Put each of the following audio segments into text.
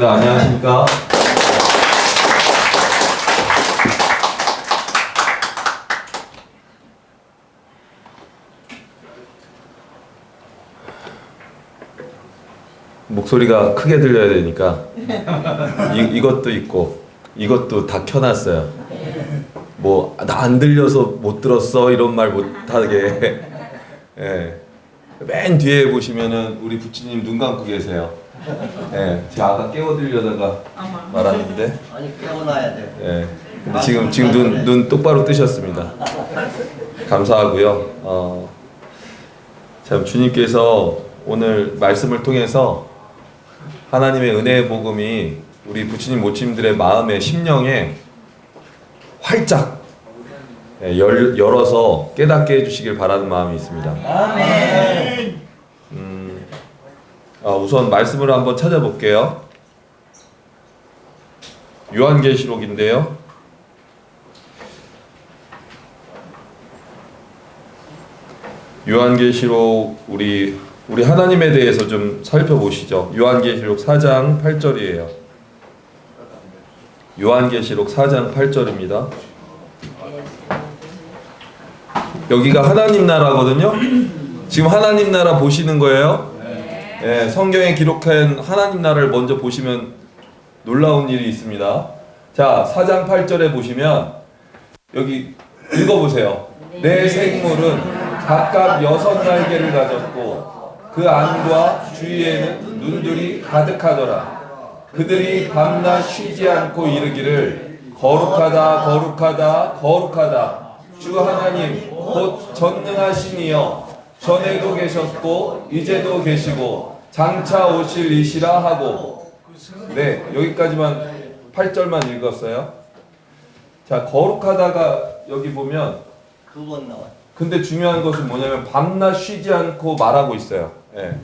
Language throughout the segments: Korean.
안녕하십니까. 목소리가 크게 들려야 되니까 이것도 있고 이것도 다 켜놨어요. 뭐 나 안 들려서 못 들었어 이런 말 못하게. 예. 맨 뒤에 보시면은 우리 부치님 눈 감고 계세요. 예, 제가 아까 깨워드리려다가 말았는데. 아니 깨워놔야 돼. 예, 근데 지금 눈 똑바로 뜨셨습니다. 감사하고요. 참 주님께서 오늘 말씀을 통해서 하나님의 은혜의 복음이 우리 부치님 모친들의 마음에 심령에 활짝 열어서 깨닫게 해주시길 바라는 마음이 있습니다. 아멘. 우선 말씀을 한번 찾아볼게요. 요한계시록인데요. 요한계시록 우리 하나님에 대해서 좀 살펴보시죠. 요한계시록 4장 8절이에요. 요한계시록 4장 8절입니다. 여기가 하나님 나라거든요. 지금 하나님 나라 보시는 거예요. 예, 성경에 기록한 하나님 나라를 먼저 보시면 놀라운 일이 있습니다. 자, 4장 8절에 보시면 여기 읽어보세요. 내 생물은 각각 6날개를 가졌고 그 안과 주위에는 눈들이 가득하더라. 그들이 밤낮 쉬지 않고 이르기를 거룩하다 거룩하다 거룩하다 주 하나님 곧 전능하신 이여 전에도 계셨고 이제도 계시고 장차 오실 이시라 하고. 네, 여기까지만 8절만 읽었어요. 자, 거룩하다가 여기 보면 그건 나와. 근데 중요한 것은 뭐냐면 밤낮 쉬지 않고 말하고 있어요. 예.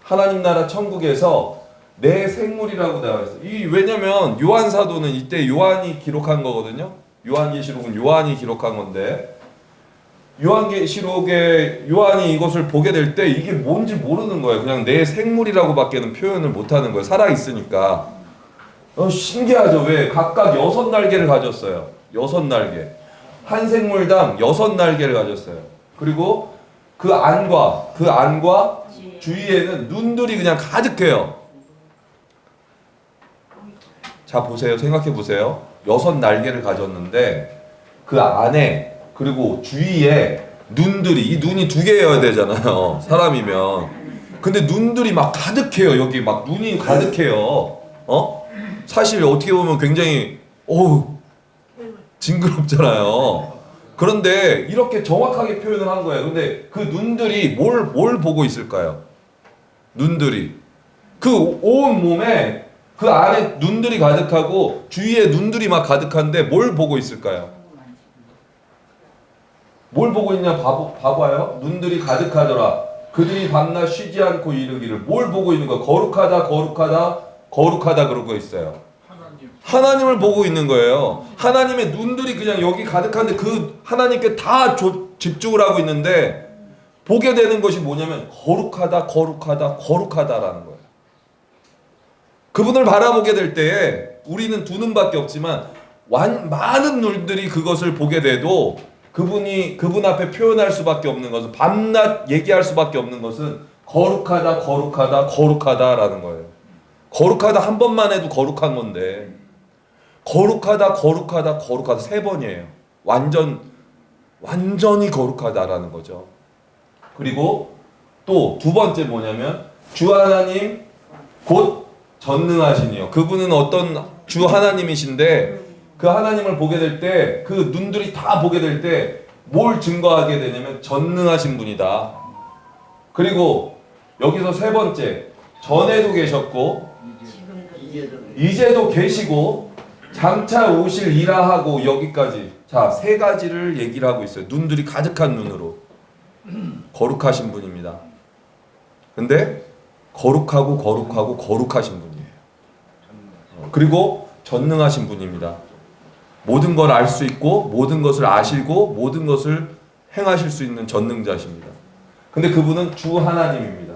하나님 나라 천국에서 내 생물이라고 나와 있어요. 왜냐면 요한 사도는 이때 요한이 기록한 거거든요. 요한계시록은 요한이 기록한 건데 요한계시록에 요한이 이것을 보게 될 때 이게 뭔지 모르는 거예요. 그냥 내 생물이라고밖에는 표현을 못하는 거예요. 살아 있으니까. 신기하죠. 왜? 각각 6날개를 가졌어요. 6날개. 한 생물당 6날개를 가졌어요. 그리고 그 안과 주위에는 눈들이 그냥 가득해요. 자, 보세요. 생각해 보세요. 6날개를 가졌는데 그 안에 그리고 주위에 눈들이, 이 눈이 2개여야 되잖아요. 사람이면. 근데 눈들이 막 가득해요. 여기 막 눈이 가득해요. 사실 어떻게 보면 굉장히 징그럽잖아요. 그런데 이렇게 정확하게 표현을 한 거예요. 근데 그 눈들이 뭘 보고 있을까요? 눈들이 그 온 몸에 그 안에 눈들이 가득하고 주위에 눈들이 막 가득한데 뭘 보고 있을까요? 뭘 보고 있냐 봐봐요. 눈들이 가득하더라. 그들이 밤낮 쉬지 않고 이르기를. 뭘 보고 있는 거야? 거룩하다 거룩하다 거룩하다 그러고 있어요. 하나님을 보고 있는 거예요. 하나님의 눈들이 그냥 여기 가득한데 그 하나님께 다 집중을 하고 있는데 보게 되는 것이 뭐냐면 거룩하다 거룩하다 거룩하다라는 거예요. 그분을 바라보게 될 때에 우리는 2눈밖에 없지만 많은 눈들이 그것을 보게 돼도 그분 앞에 표현할 수밖에 없는 것은 밤낮 얘기할 수밖에 없는 것은 거룩하다 거룩하다 거룩하다라는 거예요. 거룩하다 한 번만 해도 거룩한 건데 거룩하다 거룩하다 거룩하다 3번이에요. 완전히 거룩하다라는 거죠. 그리고 또 2번째 뭐냐면 주 하나님 곧 전능하시니요. 그분은 어떤 주 하나님이신데 그 하나님을 보게 될 때 그 눈들이 다 보게 될 때 뭘 증거하게 되냐면 전능하신 분이다. 그리고 여기서 3번째 전에도 계셨고 이제도 계시고 장차 오실 이라 하고 여기까지. 자, 3가지를 얘기를 하고 있어요. 눈들이 가득한 눈으로. 거룩하신 분입니다. 근데 거룩하고 거룩하고 거룩하신 분이에요. 그리고 전능하신 분입니다. 모든 걸 알 수 있고 모든 것을 아시고 모든 것을 행하실 수 있는 전능자십니다. 근데 그분은 주 하나님입니다.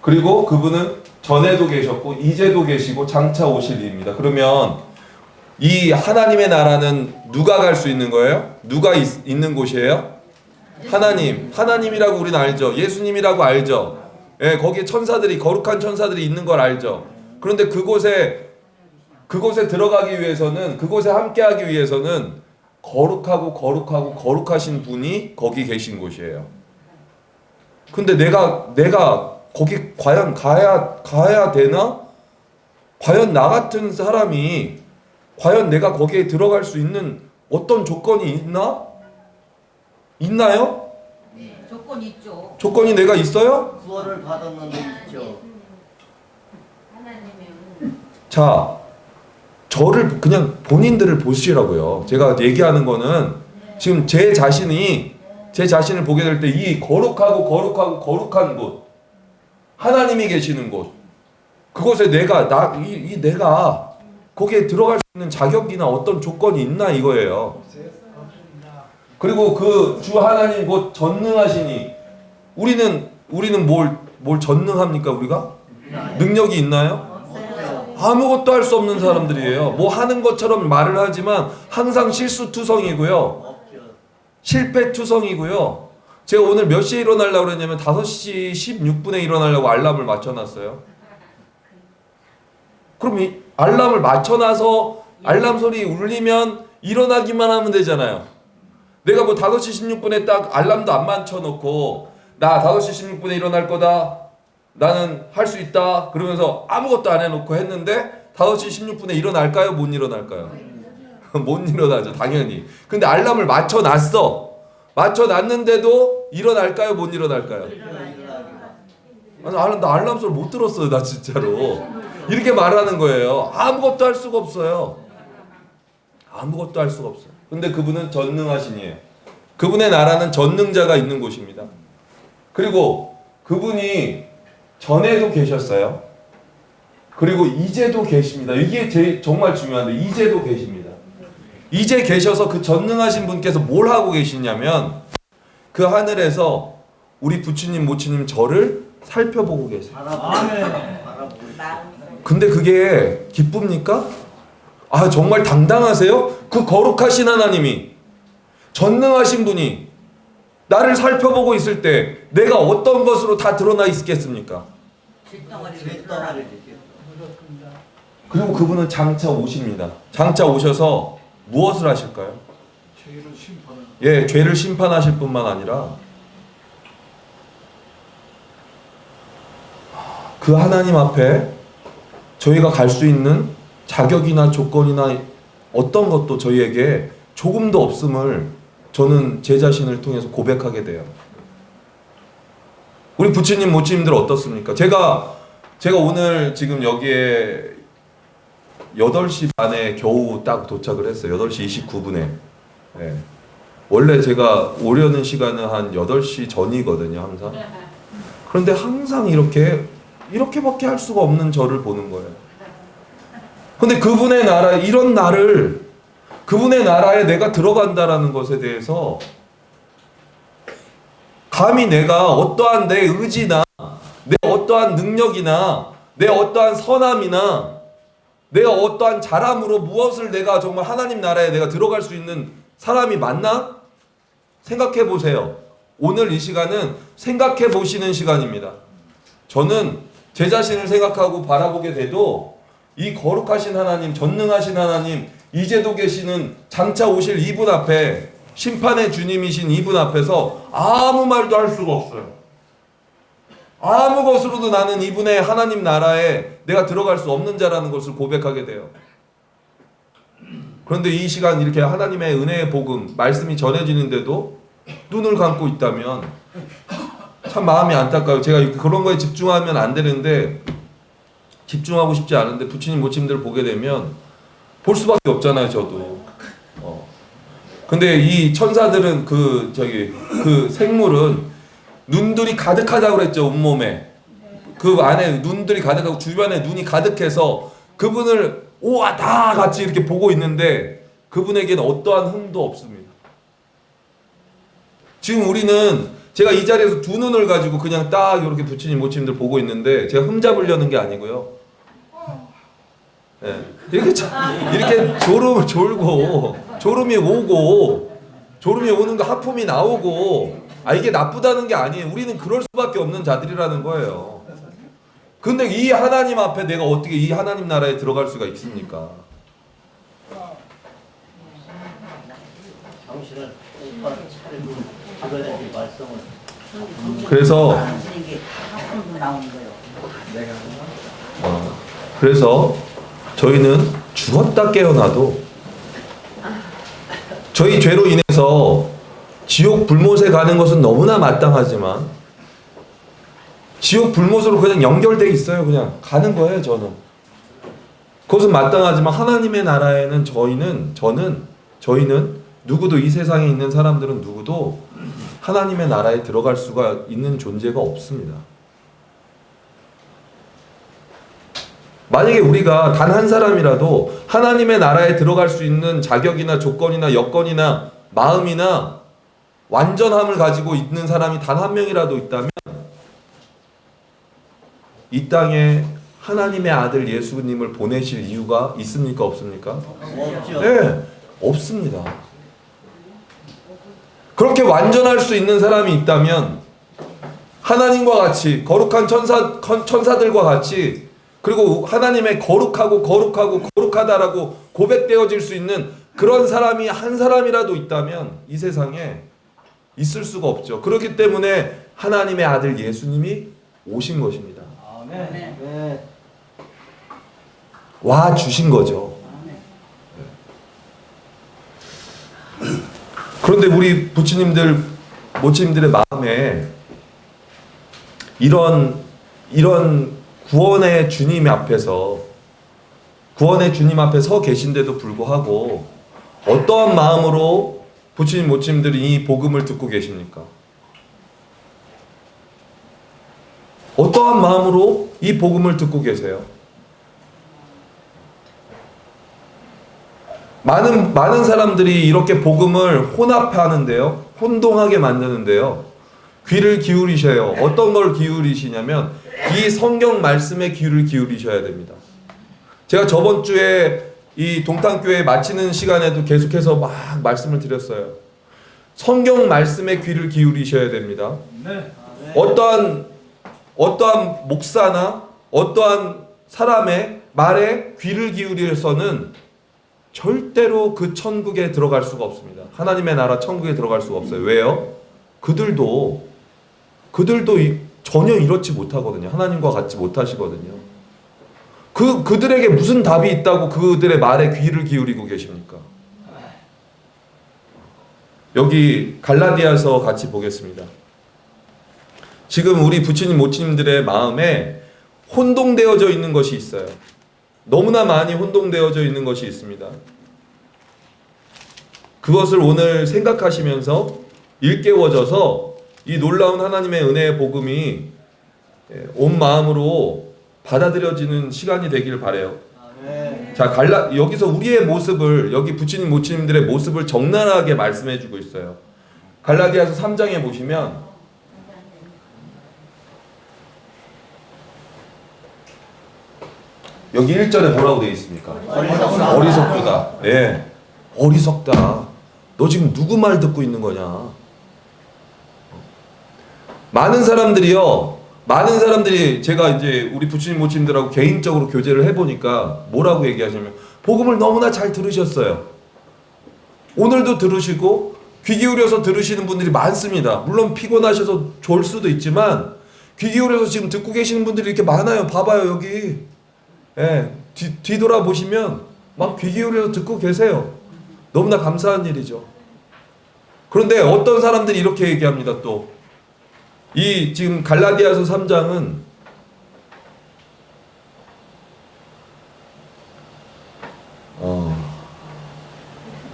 그리고 그분은 전에도 계셨고 이제도 계시고 장차 오실 이입니다. 그러면 이 하나님의 나라는 누가 갈 수 있는 거예요? 누가 있는 곳이에요? 하나님. 하나님이라고 우리는 알죠. 예수님이라고 알죠. 예, 거기에 천사들이, 거룩한 천사들이 있는 걸 알죠. 그런데 그곳에 들어가기 위해서는, 그곳에 함께하기 위해서는 거룩하신 분이 거기 계신 곳이에요. 근데 내가 거기 과연 가야 되나? 과연 나 같은 사람이 과연 내가 거기에 들어갈 수 있는 어떤 조건이 있나요? 네, 조건이 있죠. 조건이 내가 있어요? 구원을 받았는데 있죠. 자, 저를 그냥 본인들을 보시라고요. 제가 얘기하는 거는 지금 제 자신을 보게 될 때 이 거룩한 곳, 하나님이 계시는 곳, 그곳에 내가 거기에 들어갈 수 있는 자격이나 어떤 조건이 있나 이거예요. 그리고 그 주 하나님 곧 전능하시니 우리는 뭘 전능합니까 우리가? 능력이 있나요? 아무것도 할 수 없는 사람들이에요. 뭐 하는 것처럼 말을 하지만 항상 실수투성이고요. 없죠. 실패투성이고요. 제가 오늘 몇 시에 일어나려고 그랬냐면 5시 16분에 일어나려고 알람을 맞춰놨어요. 그럼 이 알람을 맞춰놔서 알람 소리 울리면 일어나기만 하면 되잖아요. 내가 뭐 5시 16분에 딱 알람도 안 맞춰놓고 나 5시 16분에 일어날 거다. 나는 할 수 있다. 그러면서 아무것도 안 해놓고 했는데 5시 16분에 일어날까요? 못 일어날까요? 못 일어나죠. 당연히. 근데 알람을 맞춰놨어. 맞춰놨는데도 일어날까요? 못 일어날까요? 나 알람 소리 못 들었어요. 나 진짜로. 이렇게 말하는 거예요. 아무것도 할 수가 없어요. 아무것도 할 수가 없어요. 근데 그분은 전능하시니에요. 그분의 나라는 전능자가 있는 곳입니다. 그리고 그분이 전에도 계셨어요. 그리고 이제도 계십니다. 이게 정말 중요한데 이제도 계십니다. 이제 계셔서 그 전능하신 분께서 뭘 하고 계시냐면 그 하늘에서 우리 부처님 모치님 저를 살펴보고 계세요. 바라보고 근데 그게 기쁩니까? 아 정말 당당하세요? 그 거룩하신 하나님이 전능하신 분이 나를 살펴보고 있을 때 내가 어떤 것으로 다 드러나 있겠습니까? 그리고 그분은 장차 오십니다. 장차 오셔서 무엇을 하실까요? 예, 죄를 심판하실 뿐만 아니라 그 하나님 앞에 저희가 갈 수 있는 자격이나 조건이나 어떤 것도 저희에게 조금도 없음을 저는 제 자신을 통해서 고백하게 돼요. 우리 부처님 모치님들 어떻습니까? 제가 오늘 지금 여기에 8시 반에 겨우 딱 도착을 했어요. 8시 29분에. 네. 원래 제가 오려는 시간은 한 8시 전이거든요. 항상. 그런데 항상 이렇게밖에 할 수가 없는 저를 보는 거예요. 근데 그분의 나라, 이런 나를 그분의 나라에 내가 들어간다라는 것에 대해서 감히 내가 어떠한 내 의지나 내 어떠한 능력이나 내 어떠한 선함이나 내가 어떠한 잘함으로 무엇을 내가 정말 하나님 나라에 내가 들어갈 수 있는 사람이 맞나? 생각해 보세요. 오늘 이 시간은 생각해 보시는 시간입니다. 저는 제 자신을 생각하고 바라보게 돼도 이 거룩하신 하나님, 전능하신 하나님, 이제도 계시는 장차 오실 이분 앞에 심판의 주님이신 이분 앞에서 아무 말도 할 수가 없어요. 아무 것으로도 나는 이분의 하나님 나라에 내가 들어갈 수 없는 자라는 것을 고백하게 돼요. 그런데 이 시간 이렇게 하나님의 은혜의 복음, 말씀이 전해지는데도 눈을 감고 있다면 참 마음이 안타까워요. 제가 그런 거에 집중하면 안 되는데 집중하고 싶지 않은데 부처님 모침들을 보게 되면 볼 수밖에 없잖아요. 저도. 근데 이 천사들은 그 생물은 눈들이 가득하다고 그랬죠. 온몸에. 그 안에 눈들이 가득하고 주변에 눈이 가득해서 그분을 오와 다 같이 이렇게 보고 있는데 그분에게는 어떠한 흠도 없습니다. 지금 우리는 제가 이 자리에서 두 눈을 가지고 그냥 딱 이렇게 부처님 모친님들 보고 있는데 제가 흠잡으려는 게 아니고요. 예. 이렇게 졸음을 졸고 졸음이 오고 졸음이 오는 거 하품이 나오고 이게 나쁘다는 게 아니에요. 우리는 그럴 수밖에 없는 자들이라는 거예요. 근데 이 하나님 앞에 내가 어떻게 이 하나님 나라에 들어갈 수가 있습니까? 당신은 똑바로 차리고 들어야지 말씀을. 그래서 이게 하품도 나오는 거예요. 그래서 저희는 죽었다 깨어나도 저희 죄로 인해서 지옥 불못에 가는 것은 너무나 마땅하지만 지옥 불못으로 그냥 연결돼 있어요. 그냥 가는 거예요. 저는 그것은 마땅하지만 하나님의 나라에는 저희는 누구도 이 세상에 있는 사람들은 누구도 하나님의 나라에 들어갈 수가 있는 존재가 없습니다. 만약에 우리가 단 한 사람이라도 하나님의 나라에 들어갈 수 있는 자격이나 조건이나 여건이나 마음이나 완전함을 가지고 있는 사람이 단 한 명이라도 있다면 이 땅에 하나님의 아들 예수님을 보내실 이유가 있습니까? 없습니까? 없죠. 네, 없습니다. 그렇게 완전할 수 있는 사람이 있다면 하나님과 같이 거룩한 천사들과 같이 그리고 하나님의 거룩하다라고 고백되어질 수 있는 그런 사람이 한 사람이라도 있다면 이 세상에 있을 수가 없죠. 그렇기 때문에 하나님의 아들 예수님이 오신 것입니다. 아멘. 네. 와 주신 거죠. 그런데 우리 부처님들, 모친님들의 마음에 이런 구원의 주님 앞에 서 계신데도 불구하고 어떠한 마음으로 부처님, 모친님들이 이 복음을 듣고 계십니까? 어떠한 마음으로 이 복음을 듣고 계세요? 많은 사람들이 이렇게 복음을 혼합하는데요. 혼동하게 만드는데요. 귀를 기울이셔요. 어떤 걸 기울이시냐면 이 성경 말씀에 귀를 기울이셔야 됩니다. 제가 저번 주에 이 동탄교회 마치는 시간에도 계속해서 막 말씀을 드렸어요. 성경 말씀에 귀를 기울이셔야 됩니다. 네. 어떠한 목사나 어떠한 사람의 말에 귀를 기울여서는 절대로 그 천국에 들어갈 수가 없습니다. 하나님의 나라 천국에 들어갈 수가 없어요. 왜요? 그들도 전혀 이렇지 못하거든요. 하나님과 같지 못하시거든요. 그들에게 무슨 답이 있다고 그들의 말에 귀를 기울이고 계십니까? 여기 갈라디아서 같이 보겠습니다. 지금 우리 부처님 모친님들의 마음에 혼동되어져 있는 것이 있어요. 너무나 많이 혼동되어져 있는 것이 있습니다. 그것을 오늘 생각하시면서 일깨워져서 이 놀라운 하나님의 은혜의 복음이 온 마음으로 받아들여지는 시간이 되길 바라요. 자, 여기서 우리의 모습을, 여기 부처님 모친님들의 모습을 적나라하게 말씀해 주고 있어요. 갈라디아서 3장에 보시면 여기 1절에 뭐라고 되어 있습니까? 어리석다. 예. 어리석다. 너 지금 누구 말 듣고 있는 거냐? 많은 사람들이 제가 이제 우리 부처님 모친들하고 개인적으로 교제를 해보니까 뭐라고 얘기하시냐면 복음을 너무나 잘 들으셨어요. 오늘도 들으시고 귀 기울여서 들으시는 분들이 많습니다. 물론 피곤하셔서 졸 수도 있지만 귀 기울여서 지금 듣고 계시는 분들이 이렇게 많아요. 봐봐요 여기. 예, 뒤돌아보시면 막 귀 기울여서 듣고 계세요. 너무나 감사한 일이죠. 그런데 어떤 사람들이 이렇게 얘기합니다. 또 이 지금 갈라디아서 3장은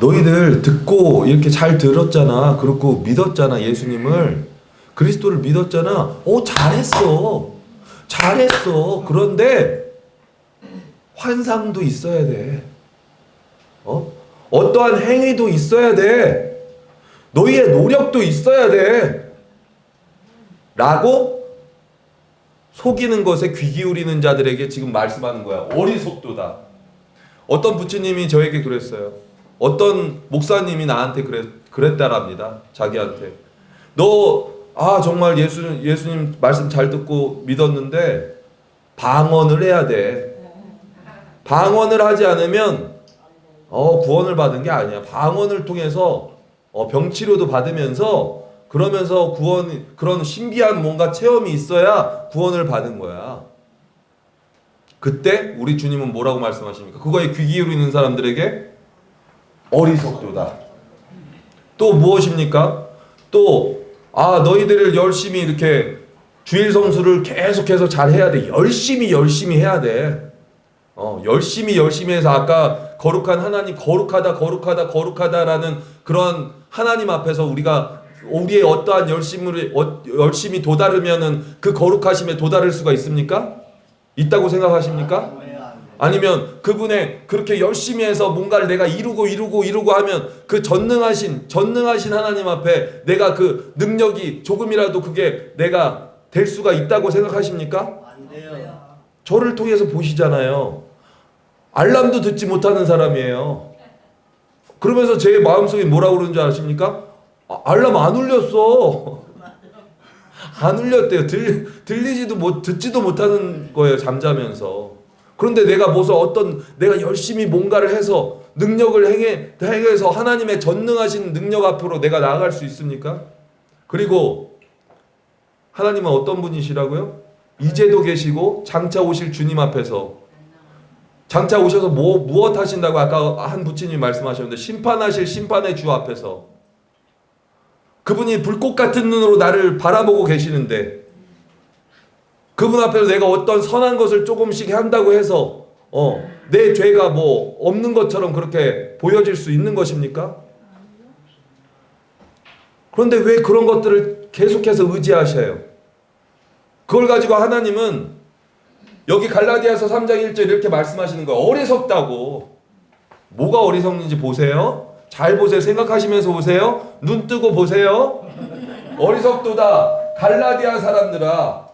너희들 듣고 이렇게 잘 들었잖아. 그렇고 믿었잖아. 예수님을, 그리스도를 믿었잖아. 잘했어. 그런데 환상도 있어야 돼. 어떠한 행위도 있어야 돼. 너희의 노력도 있어야 돼. 라고 속이는 것에 귀 기울이는 자들에게 지금 말씀하는 거야. 어리석도다. 어떤 부처님이 저에게 그랬어요. 어떤 목사님이 나한테 그랬다랍니다. 자기한테. 정말 예수님 말씀 잘 듣고 믿었는데 방언을 해야 돼. 방언을 하지 않으면 구원을 받은 게 아니야. 방언을 통해서 병치료도 받으면서 그러면서 그런 신비한 뭔가 체험이 있어야 구원을 받은 거야. 그때 우리 주님은 뭐라고 말씀하십니까? 그거에 귀 기울이는 사람들에게 어리석도다. 또 무엇입니까? 너희들을 열심히 이렇게 주일 성수를 계속해서 잘 해야 돼. 열심히 해야 돼. 열심히 해서 아까 거룩한 하나님, 거룩하다라는 그런 하나님 앞에서 우리의 어떠한 열심히 도달하면은 그 거룩하심에 도달할 수가 있습니까? 있다고 생각하십니까? 아니면 그분의 그렇게 열심히 해서 뭔가를 내가 이루고 하면 그 전능하신 하나님 앞에 내가 그 능력이 조금이라도 그게 내가 될 수가 있다고 생각하십니까? 안 돼요. 저를 통해서 보시잖아요. 알람도 듣지 못하는 사람이에요. 그러면서 제 마음속에 뭐라고 그러는 줄 아십니까? 알람 안 울렸어. 안 울렸대요. 듣지도 못하는 거예요. 잠자면서. 그런데 내가 내가 열심히 뭔가를 해서 능력을 행해서 하나님의 전능하신 능력 앞으로 내가 나아갈 수 있습니까? 그리고 하나님은 어떤 분이시라고요? 이제도 계시고 장차 오실 주님 앞에서 장차 오셔서 무엇 하신다고 아까 한 부처님이 말씀하셨는데 심판하실 심판의 주 앞에서 그분이 불꽃 같은 눈으로 나를 바라보고 계시는데 그분 앞에서 내가 어떤 선한 것을 조금씩 한다고 해서 내 죄가 없는 것처럼 그렇게 보여질 수 있는 것입니까? 그런데 왜 그런 것들을 계속해서 의지하셔요? 그걸 가지고 하나님은 여기 갈라디아서 3장 1절 이렇게 말씀하시는 거예요. 어리석다고. 뭐가 어리석는지 보세요. 잘 보세요. 생각하시면서 보세요. 눈 뜨고 보세요. 어리석도다. 갈라디아 사람들아.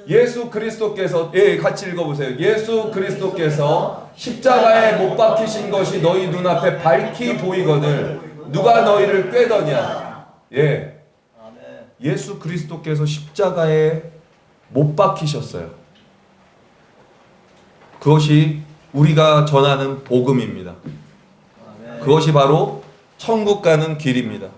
예수 그리스도께서 같이 읽어보세요. 예수 그리스도께서 십자가에 못 박히신 것이 너희 눈앞에 밝히 보이거늘 누가 너희를 꾀더냐. 예수 그리스도께서 십자가에 못 박히셨어요. 그것이 우리가 전하는 복음입니다. 그것이 바로 천국 가는 길입니다.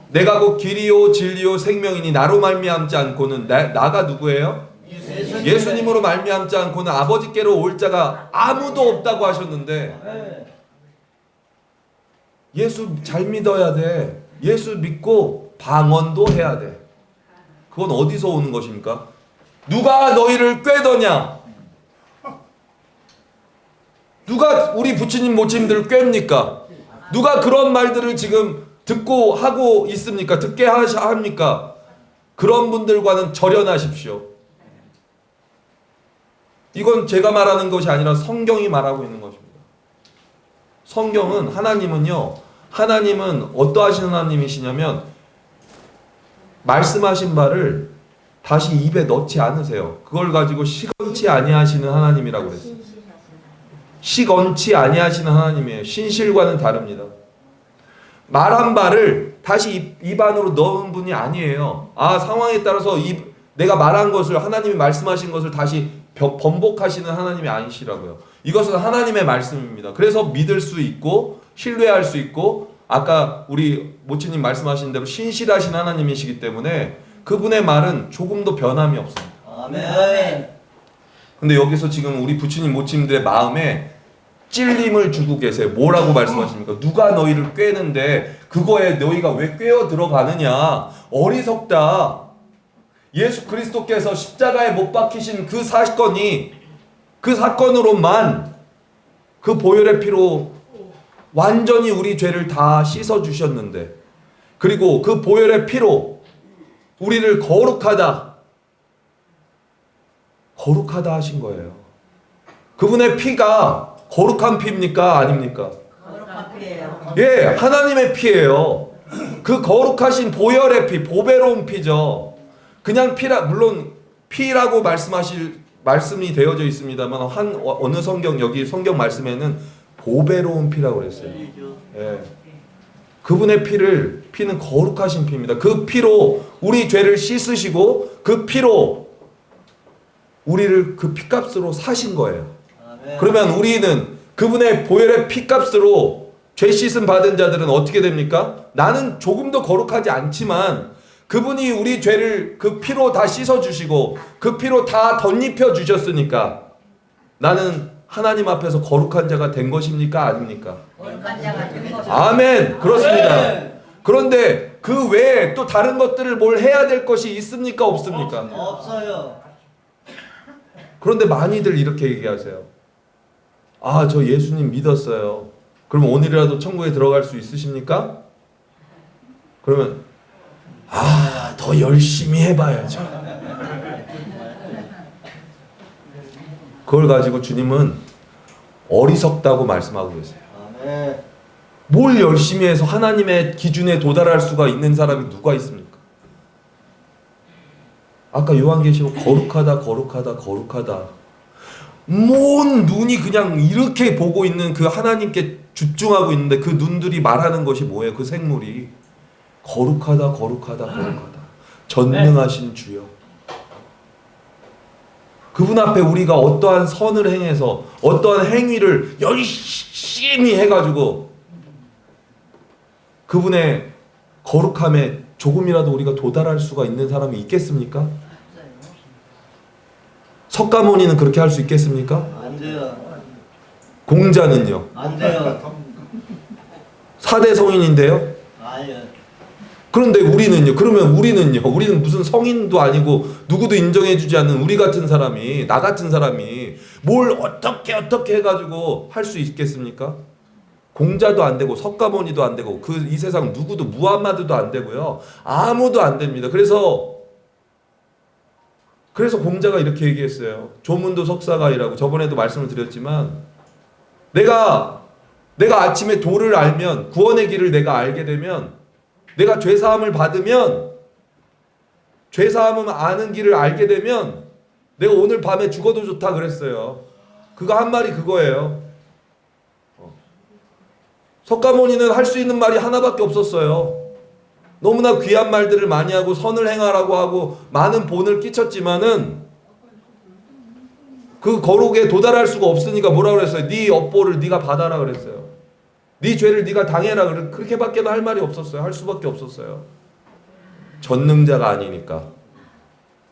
내가 곧 길이요 진리요 생명이니 나로 말미암지 않고는 나가 누구예요? 예수님으로 말미암지 않고는 아버지께로 올 자가 아무도 없다고 하셨는데 예수 잘 믿어야 돼. 예수 믿고 방언도 해야 돼. 그건 어디서 오는 것입니까? 누가 너희를 꾀더냐? 누가 우리 부처님 모친들을 꾀입니까? 누가 그런 말들을 지금 듣고 하고 있습니까? 듣게 합니까? 그런 분들과는 절연하십시오. 이건 제가 말하는 것이 아니라 성경이 말하고 있는 것입니다. 성경은 하나님은 어떠하신 하나님이시냐면 말씀하신 바를 다시 입에 넣지 않으세요. 그걸 가지고 시건치 아니하시는 하나님이라고 그랬어요. 시건치 아니하시는 하나님이에요. 신실과는 다릅니다. 말한 바를 다시 입 안으로 넣은 분이 아니에요. 상황에 따라서 내가 말한 것을 하나님이 말씀하신 것을 다시 번복하시는 하나님이 아니시라고요. 이것은 하나님의 말씀입니다. 그래서 믿을 수 있고 신뢰할 수 있고 아까 우리 모치님 말씀하신 대로 신실하신 하나님이시기 때문에 그분의 말은 조금도 변함이 없습니다. 아멘. 근데 여기서 지금 우리 부처님 모치님들의 마음에 찔림을 주고 계세요. 뭐라고 말씀하십니까? 누가 너희를 꾀는데 그거에 너희가 왜 꿰어 들어가느냐? 어리석다. 예수 그리스도께서 십자가에 못 박히신 그 사건으로만 그 보혈의 피로 완전히 우리 죄를 다 씻어 주셨는데 그리고 그 보혈의 피로 우리를 거룩하다 하신 거예요. 그분의 피가 거룩한 피입니까? 아닙니까? 거룩한 피예요. 하나님의 피예요. 그 거룩하신 보혈의 피, 보배로운 피죠. 그냥 피라 물론 피라고 말씀이 되어져 있습니다만 어느 성경 여기 성경 말씀에는 보배로운 피라고 그랬어요. 예. 그분의 피는 거룩하신 피입니다. 그 피로 우리 죄를 씻으시고 그 피로 우리를 그 피값으로 사신 거예요. 그러면 우리는 그분의 보혈의 피값으로 죄 씻음 받은 자들은 어떻게 됩니까? 나는 조금도 거룩하지 않지만 그분이 우리 죄를 그 피로 다 씻어주시고 그 피로 다 덧입혀 주셨으니까 나는 하나님 앞에서 거룩한 자가 된 것입니까? 아닙니까? 거룩한 자가 된 거죠. 아멘. 그렇습니다. 그런데 그 외에 또 다른 것들을 뭘 해야 될 것이 있습니까? 없습니까? 없어요. 그런데 많이들 이렇게 얘기하세요. 아, 저 예수님 믿었어요. 그럼 오늘이라도 천국에 들어갈 수 있으십니까? 그러면 더 열심히 해봐야죠. 그걸 가지고 주님은 어리석다고 말씀하고 계세요. 뭘 열심히 해서 하나님의 기준에 도달할 수가 있는 사람이 누가 있습니까? 아까 요한계시록 거룩하다. 뭔 눈이 그냥 이렇게 보고 있는 그 하나님께 집중하고 있는데 그 눈들이 말하는 것이 뭐예요? 그 생물이 거룩하다. 전능하신 주여. 그분 앞에 우리가 어떠한 선을 행해서 어떠한 행위를 열심히 해가지고 그분의 거룩함에 조금이라도 우리가 도달할 수가 있는 사람이 있겠습니까? 석가모니는 그렇게 할 수 있겠습니까? 안 돼요. 공자는요? 안 돼요. 4대 성인인데요? 아니요. 그런데 우리는요? 그러면 우리는 무슨 성인도 아니고 누구도 인정해주지 않는 우리 같은 사람이, 나 같은 사람이 뭘 어떻게 해가지고 할 수 있겠습니까? 공자도 안 되고 석가모니도 안 되고 이 세상 누구도 무함마드도 안 되고요. 아무도 안 됩니다. 그래서 공자가 이렇게 얘기했어요. 조문도 석사가이라고 저번에도 말씀을 드렸지만 내가 아침에 도를 알면 구원의 길을 내가 알게 되면 내가 죄사함을 받으면 죄사함을 아는 길을 알게 되면 내가 오늘 밤에 죽어도 좋다 그랬어요. 그거 한 말이 그거예요. 석가모니는 할 수 있는 말이 하나밖에 없었어요. 너무나 귀한 말들을 많이 하고 선을 행하라고 하고 많은 본을 끼쳤지만은 그 거룩에 도달할 수가 없으니까 뭐라 그랬어요? 네 업보를 네가 받아라 그랬어요. 네 죄를 네가 당해라 그렇게밖에 할 말이 없었어요. 할 수밖에 없었어요. 전능자가 아니니까.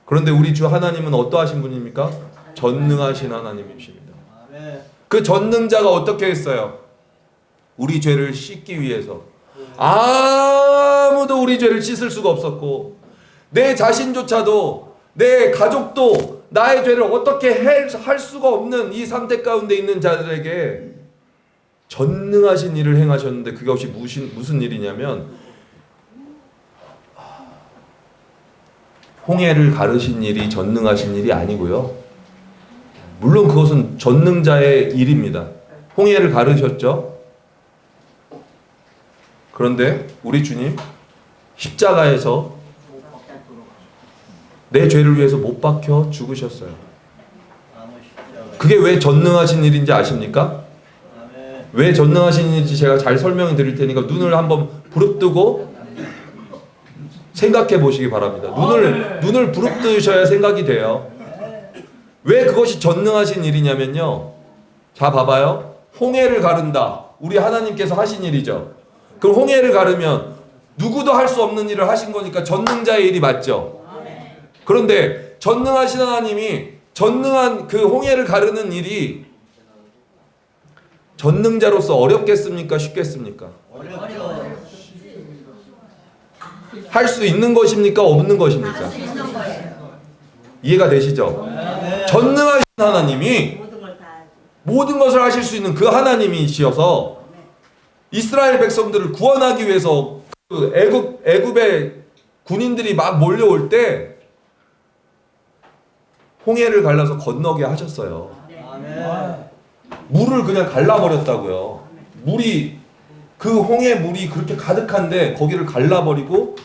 그런데 우리 주 하나님은 어떠하신 분입니까? 전능하신 하나님이십니다. 그 전능자가 어떻게 했어요? 우리 죄를 씻기 위해서 아무도 우리 죄를 씻을 수가 없었고 내 자신조차도 내 가족도 나의 죄를 어떻게 할 수가 없는 이 상태 가운데 있는 자들에게 전능하신 일을 행하셨는데 그것이 무슨 일이냐면 홍해를 가르신 일이 전능하신 일이 아니고요. 물론 그것은 전능자의 일입니다. 홍해를 가르셨죠. 그런데 우리 주님 십자가에서 내 죄를 위해서 못 박혀 죽으셨어요. 그게 왜 전능하신 일인지 아십니까? 왜 전능하신 일인지 제가 잘 설명해 드릴 테니까 눈을 한번 부릅뜨고 생각해 보시기 바랍니다. 눈을 부릅뜨셔야 생각이 돼요. 왜 그것이 전능하신 일이냐면요. 자 봐봐요. 홍해를 가른다. 우리 하나님께서 하신 일이죠. 그럼 홍해를 가르면 누구도 할 수 없는 일을 하신 거니까 전능자의 일이 맞죠. 그런데 전능하신 하나님이 전능한 그 홍해를 가르는 일이 전능자로서 어렵겠습니까? 쉽겠습니까? 어렵죠. 할 수 있는 것입니까? 없는 것입니까? 이해가 되시죠? 전능하신 하나님이 모든 것을 하실 수 있는 그 하나님이시어서 이스라엘 백성들을 구원하기 위해서 그 애굽의 군인들이 막 몰려올 때 홍해를 갈라서 건너게 하셨어요. 물을 그냥 갈라버렸다고요. 그 홍해 물이 그렇게 가득한데 거기를 갈라버리고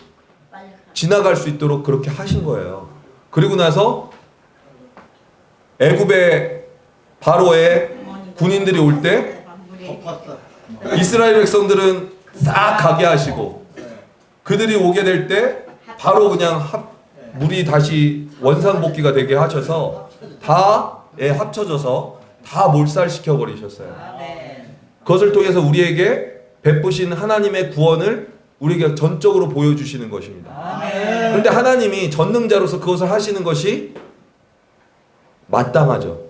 지나갈 수 있도록 그렇게 하신 거예요. 그리고 나서 애굽의 바로의 군인들이 올 때 덮었어. 이스라엘 백성들은 싹 가게 하시고 그들이 오게 될 때 바로 그냥 물이 다시 원상복귀가 되게 하셔서 다 합쳐져서 다 몰살시켜 버리셨어요. 아멘. 그것을 통해서 우리에게 베푸신 하나님의 구원을 우리에게 전적으로 보여주시는 것입니다. 아멘. 그런데 하나님이 전능자로서 그것을 하시는 것이 마땅하죠.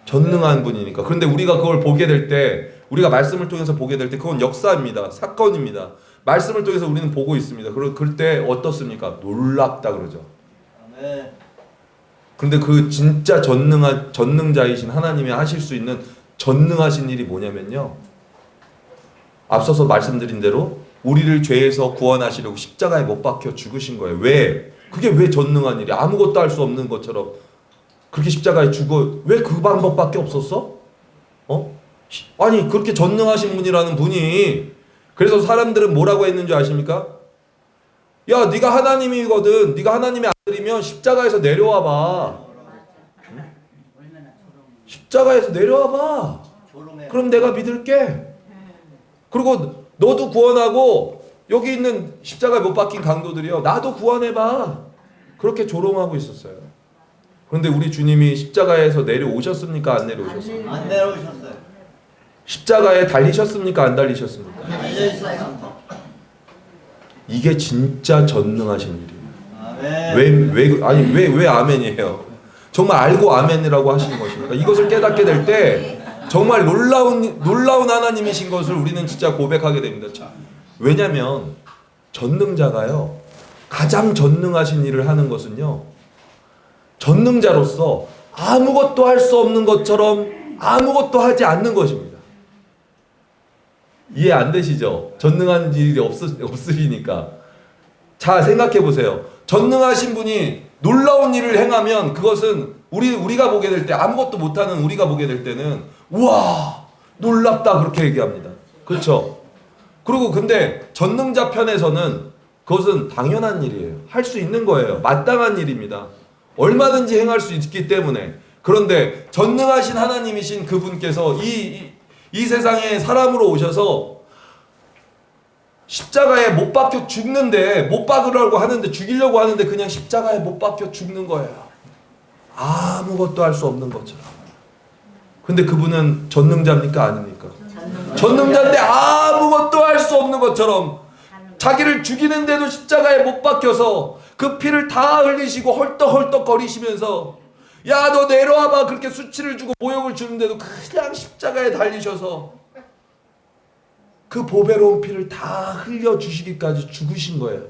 전능한 분이니까. 그런데 우리가 그걸 보게 될 때, 우리가 말씀을 통해서 보게 될 때 그건 역사입니다. 사건입니다. 말씀을 통해서 우리는 보고 있습니다. 그럴 때 어떻습니까? 놀랍다 그러죠. 아멘. 그런데 그 진짜 전능자이신 하나님이 하실 수 있는 전능하신 일이 뭐냐면요. 앞서서 말씀드린 대로 우리를 죄에서 구원하시려고 십자가에 못 박혀 죽으신 거예요. 왜? 그게 왜 전능한 일이? 아무것도 할 수 없는 것처럼 그렇게 십자가에 죽어. 왜 그 방법밖에 없었어? 아니 그렇게 전능하신 분이라는 분이, 그래서 사람들은 뭐라고 했는 줄 아십니까? 야, 네가 하나님이거든. 네가 하나님의 아들이면 십자가에서 내려와 봐. 얼마나 조롱. 십자가에서 내려와 봐. 조롱해. 그럼 내가 믿을게. 그리고 너도 구원하고 여기 있는 십자가에 못 박힌 강도들이요, 나도 구원해봐. 그렇게 조롱하고 있었어요. 그런데 우리 주님이 십자가에서 내려오셨습니까? 안 내려오셨습니까? 안 내려오셨어요. 십자가에 달리셨습니까? 안 달리셨습니까? 달려 있어요. 이게 진짜 전능하신 일이에요. 아멘. 왜 아멘이에요? 정말 알고 아멘이라고 하시는 것입니다. 이것을 깨닫게 될 때 정말 놀라운 하나님이신 것을 우리는 진짜 고백하게 됩니다. 왜냐하면 전능자가요, 가장 전능하신 일을 하는 것은요, 전능자로서 아무것도 할 수 없는 것처럼 아무것도 하지 않는 것입니다. 이해 안 되시죠? 전능한 일이 없으시니까. 자, 생각해 보세요. 전능하신 분이 놀라운 일을 행하면 그것은 우리가 보게 될 때, 아무것도 못하는 우리가 보게 될 때는 우와 놀랍다 그렇게 얘기합니다. 그렇죠? 그리고 근데 전능자 편에서는 그것은 당연한 일이에요. 할 수 있는 거예요. 마땅한 일입니다. 얼마든지 행할 수 있기 때문에. 그런데 전능하신 하나님이신 그분께서 이 세상에 사람으로 오셔서 십자가에 못 박혀 죽는데, 못 박으려고 하는데, 죽이려고 하는데 그냥 십자가에 못 박혀 죽는 거예요. 아무것도 할 수 없는 것처럼. 근데 그분은 전능자입니까? 아닙니까? 전능자인데 아무것도 할 수 없는 것처럼 자기를 죽이는데도 십자가에 못 박혀서 그 피를 다 흘리시고 헐떡헐떡 거리시면서 야, 너 내려와봐 그렇게 수치를 주고 모욕을 주는데도 그냥 십자가에 달리셔서 그 보배로운 피를 다 흘려주시기까지 죽으신 거예요.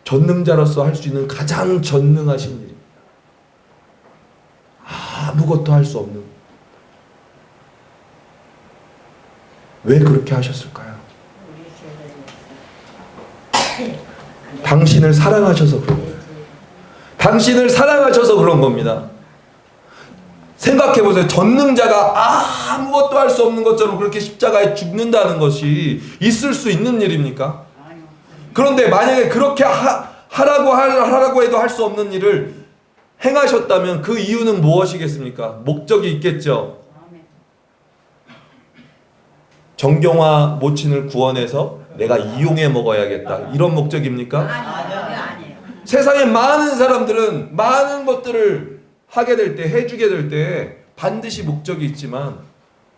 전능자로서 할 수 있는 가장 전능하신 일입니다. 아무것도 할 수 없는. 왜 그렇게 하셨을까요? 당신을 사랑하셔서 그런 거예요. 당신을 사랑하셔서 그런 겁니다. 생각해보세요. 전능자가 아무것도 할 수 없는 것처럼 그렇게 십자가에 죽는다는 것이 있을 수 있는 일입니까? 그런데 만약에 그렇게 하라고 해도 할 수 없는 일을 행하셨다면 그 이유는 무엇이겠습니까? 목적이 있겠죠. 정경화 모친을 구원해서 내가 이용해 먹어야겠다, 이런 목적입니까? 아니에요. 세상에 많은 사람들은 많은 것들을 하게 될 때, 해주게 될 때 반드시 목적이 있지만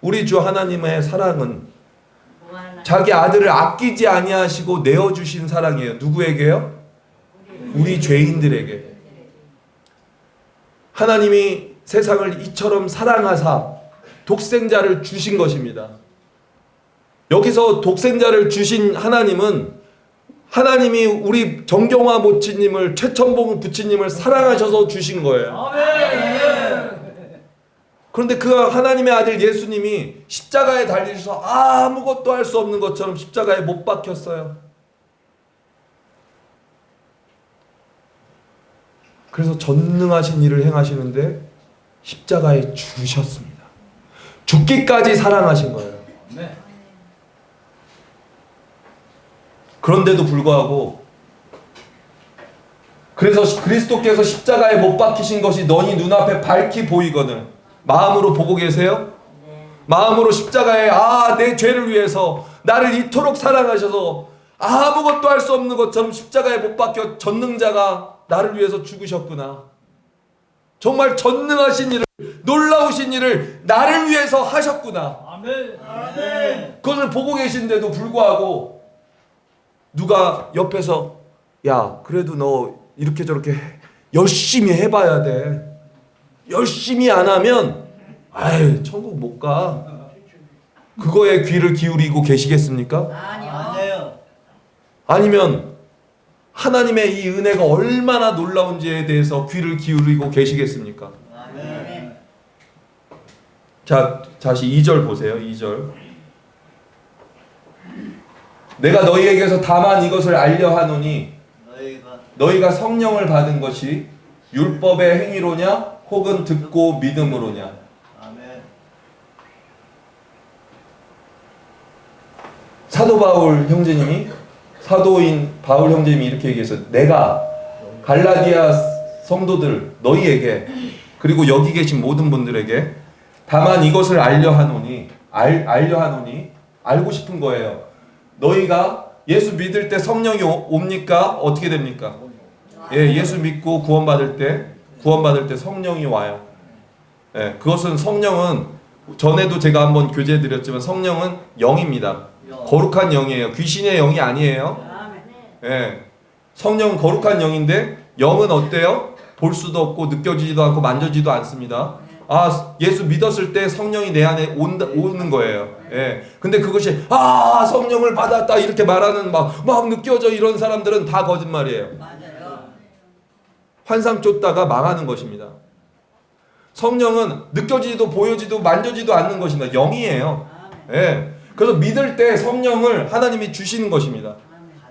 우리 주 하나님의 사랑은 자기 아들을 아끼지 아니하시고 내어주신 사랑이에요. 누구에게요? 우리 죄인들에게. 하나님이 세상을 이처럼 사랑하사 독생자를 주신 것입니다. 여기서 독생자를 주신 하나님은, 하나님이 우리 정경화 모치님을, 최천봉 부치님을 사랑하셔서 주신 거예요. 그런데 그 하나님의 아들 예수님이 십자가에 달리셔서 아무것도 할 수 없는 것처럼 십자가에 못 박혔어요. 그래서 전능하신 일을 행하시는데 십자가에 죽으셨습니다. 죽기까지 사랑하신 거예요. 그런데도 불구하고 그래서 그리스도께서 십자가에 못 박히신 것이 너희 눈앞에 밝히 보이거늘 마음으로 보고 계세요? 마음으로 십자가에 내 죄를 위해서 나를 이토록 사랑하셔서 아무것도 할 수 없는 것처럼 십자가에 못 박혀 전능자가 나를 위해서 죽으셨구나. 정말 전능하신 일을, 놀라우신 일을 나를 위해서 하셨구나. 아멘. 아멘. 그것을 보고 계신데도 불구하고 누가 옆에서 야 그래도 너 이렇게 저렇게 열심히 해봐야 돼. 열심히 안 하면 아유 천국 못 가. 그거에 귀를 기울이고 계시겠습니까? 아니요. 아니에요. 아니면 하나님의 이 은혜가 얼마나 놀라운지에 대해서 귀를 기울이고 계시겠습니까? 아멘. 자, 다시 2절 보세요. 2절. 내가 너희에게서 다만 이것을 알려 하노니 너희가 성령을 받은 것이 율법의 행위로냐 혹은 듣고 믿음으로냐. 아멘. 사도 바울 형제님이 사도인 바울 형제님이 이렇게 얘기했어요. 내가 갈라디아 성도들 너희에게 그리고 여기 계신 모든 분들에게 다만 이것을 알려 하노니 알고 싶은 거예요. 너희가 예수 믿을 때 성령이 옵니까? 어떻게 됩니까? 예, 예수 믿고 구원받을 때 성령이 와요. 예, 그것은 성령은 전에도 제가 한번 교제해 드렸지만 성령은 영입니다. 거룩한 영이에요. 귀신의 영이 아니에요. 예, 성령은 거룩한 영인데 영은 어때요? 볼 수도 없고 느껴지지도 않고 만져지지도 않습니다. 예수 믿었을 때 성령이 내 안에 오는 거예요. 예. 근데 그것이 성령을 받았다 이렇게 말하는 막 느껴져 이런 사람들은 다 거짓말이에요. 맞아요. 환상 쫓다가 망하는 것입니다. 성령은 느껴지지도 보여지도 만져지도 않는 것입니다. 영이에요. 예. 그래서 믿을 때 성령을 하나님이 주시는 것입니다.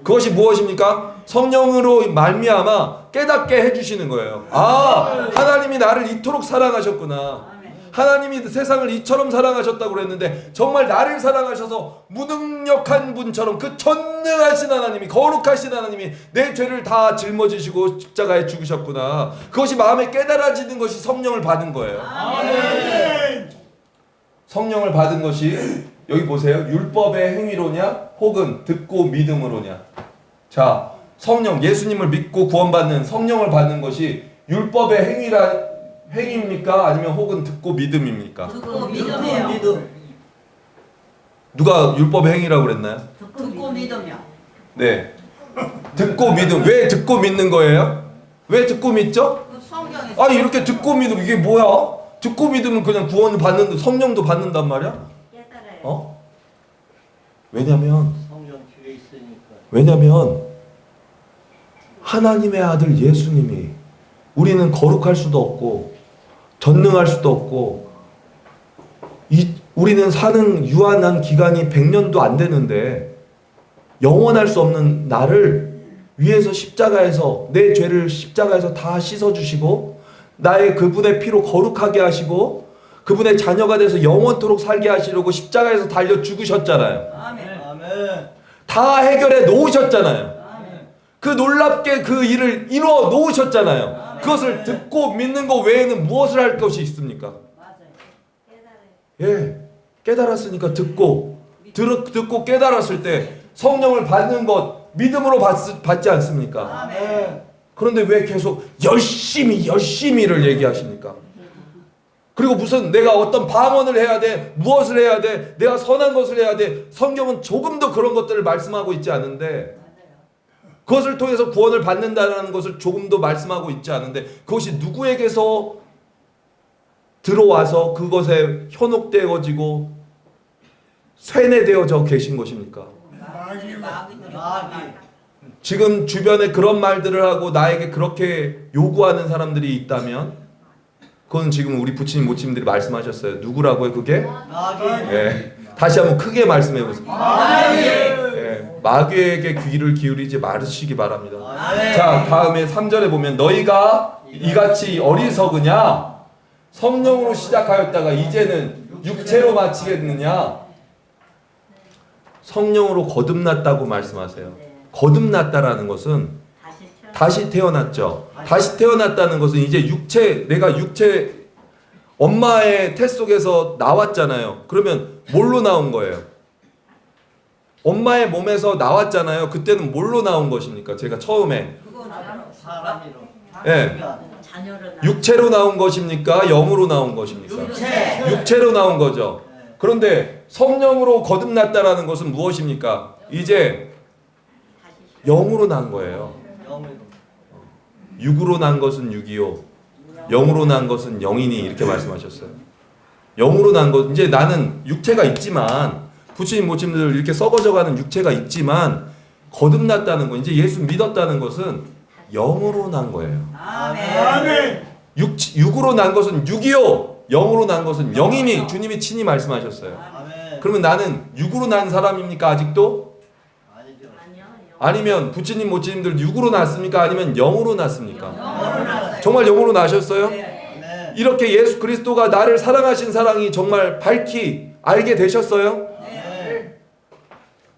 그것이 무엇입니까? 성령으로 말미암아 깨닫게 해주시는 거예요. 하나님이 나를 이토록 사랑하셨구나. 하나님이 세상을 이처럼 사랑하셨다고 그랬는데 정말 나를 사랑하셔서 무능력한 분처럼 그 전능하신 하나님이 거룩하신 하나님이 내 죄를 다 짊어지시고 십자가에 죽으셨구나. 그것이 마음에 깨달아지는 것이 성령을 받은 거예요. 성령을 받은 것이 여기 보세요. 율법의 행위로냐 혹은 듣고 믿음으로냐. 자, 성령 예수님을 믿고 구원받는 성령을 받는 것이 율법의 행위입니까? 아니면 혹은 듣고 믿음입니까? 듣고 믿음이요. 믿음. 누가 율법의 행위라고 그랬나요? 듣고 믿음이요. 네. 듣고 믿음. 왜 듣고 믿는 거예요? 왜 듣고 믿죠? 그 성경에 이렇게 듣고 믿음 이게 뭐야? 듣고 믿으면 그냥 구원을 받는데 성령도 받는단 말이야? 깨달아요. 왜냐면 성령 뒤에 있으니까. 왜냐면 하나님의 아들 예수님이 우리는 거룩할 수도 없고 전능할 수도 없고 우리는 사는 유한한 기간이 100년도 안 되는데 영원할 수 없는 나를 위해서 십자가에서 내 죄를 십자가에서 다 씻어주시고 나의 그분의 피로 거룩하게 하시고 그분의 자녀가 돼서 영원토록 살게 하시려고 십자가에서 달려 죽으셨잖아요. 아멘. 아멘. 다 해결해 놓으셨잖아요. 아멘. 그 놀랍게 그 일을 이루어 놓으셨잖아요. 그것을 듣고 믿는 것 외에는 무엇을 할 것이 있습니까? 맞아요. 깨달아요. 예, 깨달았으니까 듣고 깨달았을 때 성령을 받는 것 믿음으로 받지 않습니까? 아멘. 그런데 왜 계속 열심히를 얘기하십니까? 그리고 무슨 내가 어떤 방언을 해야 돼, 무엇을 해야 돼, 내가 선한 것을 해야 돼. 성경은 조금도 그런 것들을 말씀하고 있지 않은데 그것을 통해서 구원을 받는다는 것을 조금도 말씀하고 있지 않은데 그것이 누구에게서 들어와서 그것에 현혹되어지고 쇠뇌되어져 계신 것입니까? 마귀. 지금 주변에 그런 말들을 하고 나에게 그렇게 요구하는 사람들이 있다면 그건 지금 우리 부친님 모친님들이 말씀하셨어요. 누구라고요 그게? 마귀. 예. 다시 한번 크게 말씀해 보세요. 마귀. 예. 마귀에게 귀를 기울이지 마시기 바랍니다. 아멘. 자, 다음에 3절에 보면 너희가 이같이 어리석으냐? 성령으로 시작하였다가 이제는 육체로 마치겠느냐? 성령으로 거듭났다고 말씀하세요. 거듭났다라는 것은 다시 태어났죠. 다시 태어났다는 것은 이제 내가 육체 엄마의 태 속에서 나왔잖아요. 그러면 뭘로 나온 거예요? 엄마의 몸에서 나왔잖아요. 그때는 뭘로 나온 것입니까? 제가 처음에 사람이로. 예. 자녀로 육체로 나온 것입니까? 영으로 나온 것입니까? 육체로 나온 거죠. 그런데 성령으로 거듭났다라는 것은 무엇입니까? 이제 영으로 난 거예요. 영으로. 육으로 난 것은 육이요, 영으로 난 것은 영이니 이렇게 말씀하셨어요. 영으로 난 것, 이제 나는 육체가 있지만 부처님 모친들 이렇게 썩어져가는 육체가 있지만 거듭났다는 거, 이제 예수 믿었다는 것은 영으로 난 거예요. 아멘. 육으로 난 것은 육이요, 영으로 난 것은 영이니 주님이 친히 말씀하셨어요. 아멘. 그러면 나는 육으로 난 사람입니까 아직도? 아니죠. 아니면 부처님 모친님들 육으로 났습니까? 아니면 영으로 났습니까? 영으로 났어요. 정말 영으로 나셨어요? 네. 아멘. 이렇게 예수 그리스도가 나를 사랑하신 사랑이 정말 밝히 알게 되셨어요? 네.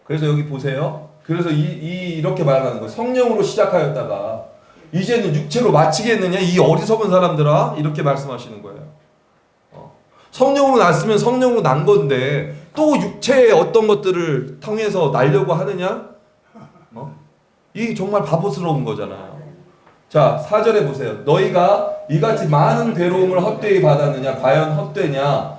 그래서 여기 보세요. 그래서 이렇게 말하는 거예요. 성령으로 시작하였다가 이제는 육체로 마치겠느냐 이 어리석은 사람들아, 이렇게 말씀하시는 거예요. 성령으로 났으면 성령으로 난 건데 또 육체의 어떤 것들을 통해서 날려고 하느냐? 이 정말 바보스러운 거잖아요. 자, 4절에 보세요. 너희가 이같이 많은 괴로움을 헛되이 받았느냐? 과연 헛되냐?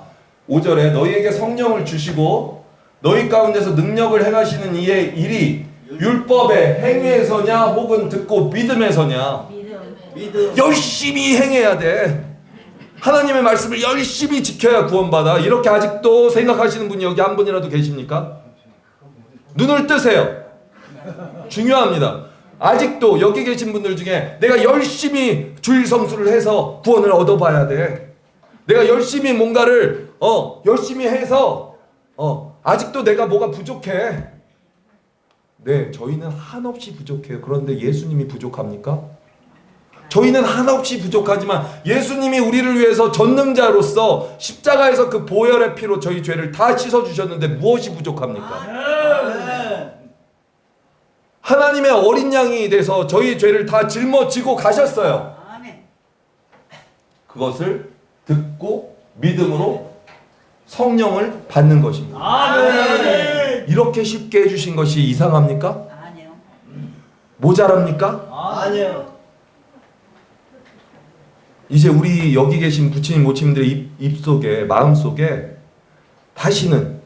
5절에 너희에게 성령을 주시고 너희 가운데서 능력을 행하시는 이의 일이 율법의 행위에서냐 혹은 듣고 믿음에서냐? 믿음. 열심히 행해야 돼. 하나님의 말씀을 열심히 지켜야 구원받아. 이렇게 아직도 생각하시는 분이 여기 한 분이라도 계십니까? 눈을 뜨세요. 중요합니다. 아직도 여기 계신 분들 중에 내가 열심히 주일 성수를 해서 구원을 얻어봐야 돼. 내가 열심히 뭔가를 열심히 해서 아직도 내가 뭐가 부족해. 네, 저희는 한없이 부족해요. 그런데 예수님이 부족합니까? 저희는 한없이 부족하지만 예수님이 우리를 위해서 전능자로서 십자가에서 그 보혈의 피로 저희 죄를 다 씻어주셨는데 무엇이 부족합니까? 아멘. 하나님의 어린 양이 돼서 저희 죄를 다 짊어지고 가셨어요. 아멘. 그것을 듣고 믿음으로 성령을 받는 것입니다. 아멘. 이렇게 쉽게 해주신 것이 이상합니까? 아니요. 모자랍니까? 아니요. 이제 우리 여기 계신 부처님 모친님들의 입속에, 마음속에 다시는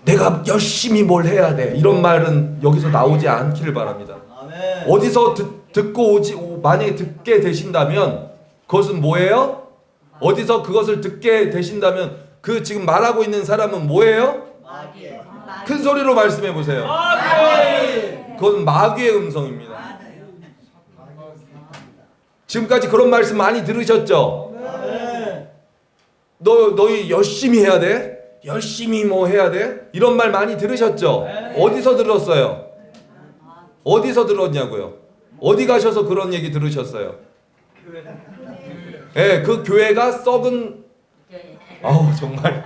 내가 열심히 뭘 해야 돼 이런 말은 여기서 나오지 않기를 바랍니다. 아멘. 어디서 듣고 만약에 듣게 되신다면 그것은 뭐예요? 어디서 그것을 듣게 되신다면 그 지금 말하고 있는 사람은 뭐예요? 마귀. 큰 소리로 말씀해 보세요. 그것은 마귀의 음성입니다. 지금까지 그런 말씀 많이 들으셨죠? 아멘. 너희 열심히 해야 돼? 열심히 뭐 해야 돼? 이런 말 많이 들으셨죠? 어디서 들었어요? 어디서 들었냐고요? 어디 가셔서 그런 얘기 들으셨어요? 예, 그 교회가 썩은 정말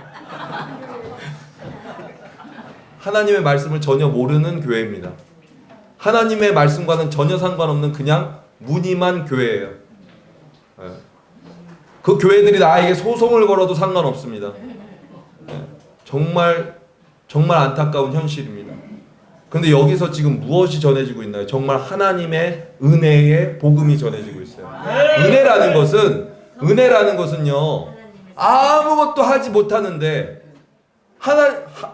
하나님의 말씀을 전혀 모르는 교회입니다. 하나님의 말씀과는 전혀 상관없는 그냥 무늬만 교회예요. 예. 그 교회들이 나에게 소송을 걸어도 상관없습니다. 정말 안타까운 현실입니다. 그런데 여기서 지금 무엇이 전해지고 있나요? 정말 하나님의 은혜의 복음이 전해지고 있어요. 은혜라는 것은요, 아무것도 하지 못하는데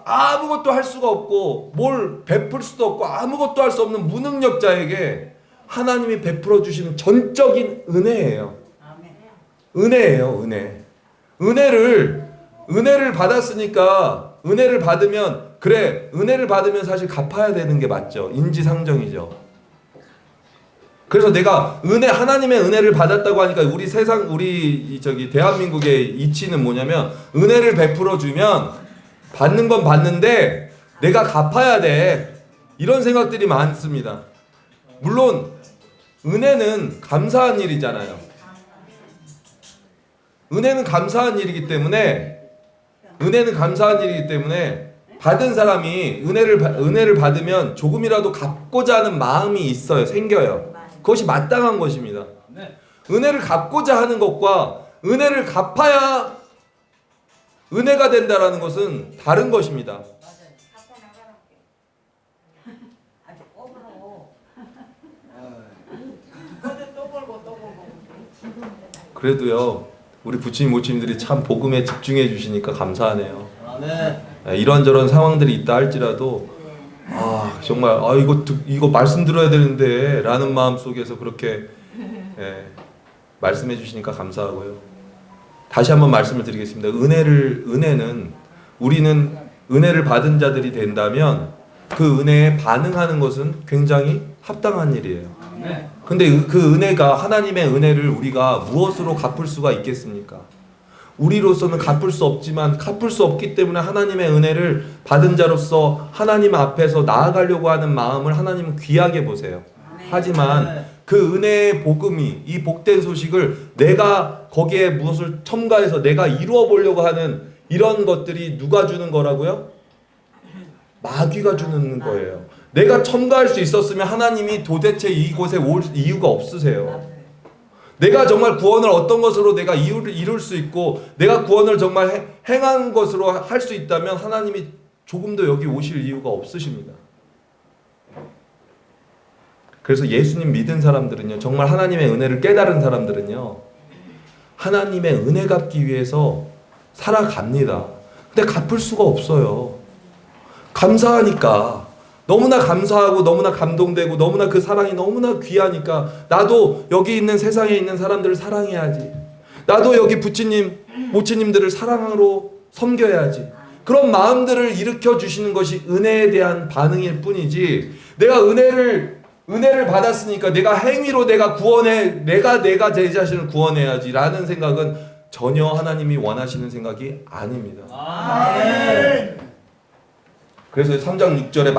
아무것도 할 수가 없고 뭘 베풀 수도 없고 아무것도 할 수 없는 무능력자에게 하나님이 베풀어 주시는 전적인 은혜예요. 은혜예요, 은혜. 은혜를 받았으니까 은혜를 받으면 은혜를 받으면 사실 갚아야 되는 게 맞죠. 인지상정이죠. 그래서 내가 하나님의 은혜를 받았다고 하니까 우리 대한민국의 이치는 뭐냐면 은혜를 베풀어 주면 받는 건 받는데 내가 갚아야 돼. 이런 생각들이 많습니다. 물론 은혜는 감사한 일이잖아요. 은혜는 감사한 일이기 때문에 받은 사람이 은혜를 받으면 조금이라도 갚고자 하는 마음이 있어요. 생겨요. 그것이 마땅한 것입니다. 은혜를 갚고자 하는 것과 은혜를 갚아야 은혜가 된다라는 것은 다른 것입니다. 그래도요, 우리 부처님 모치님들이 참 복음에 집중해 주시니까 감사하네요. 이런저런 상황들이 있다 할지라도 정말 이거 말씀 들어야 되는데 라는 마음 속에서 그렇게 말씀해 주시니까 감사하고요. 다시 한번 말씀을 드리겠습니다. 은혜는 우리는 은혜를 받은 자들이 된다면 그 은혜에 반응하는 것은 굉장히 합당한 일이에요. 근데 그 은혜가, 하나님의 은혜를 우리가 무엇으로 갚을 수가 있겠습니까? 우리로서는 갚을 수 없지만, 갚을 수 없기 때문에 하나님의 은혜를 받은 자로서 하나님 앞에서 나아가려고 하는 마음을 하나님은 귀하게 보세요. 하지만 그 은혜의 복음이, 이 복된 소식을 내가 거기에 무엇을 첨가해서 내가 이루어 보려고 하는 이런 것들이 누가 주는 거라고요? 마귀가 주는 거예요. 내가 첨가할 수 있었으면 하나님이 도대체 이곳에 올 이유가 없으세요. 내가 정말 구원을 어떤 것으로 내가 이룰 수 있고, 내가 구원을 정말 행한 것으로 할 수 있다면 하나님이 조금도 여기 오실 이유가 없으십니다. 그래서 예수님 믿은 사람들은요, 정말 하나님의 은혜를 깨달은 사람들은요, 하나님의 은혜 갚기 위해서 살아갑니다. 근데 갚을 수가 없어요. 감사하니까, 너무나 감사하고 너무나 감동되고 너무나 그 사랑이 너무나 귀하니까 나도 여기 있는 세상에 있는 사람들을 사랑해야지. 나도 여기 부처님, 모치님들을 사랑으로 섬겨야지. 그런 마음들을 일으켜 주시는 것이 은혜에 대한 반응일 뿐이지, 내가 은혜를 받았으니까 내가 행위로 내가 내가 제 자신을 구원해야지 라는 생각은 전혀 하나님이 원하시는 생각이 아닙니다. 그래서 3장 6절에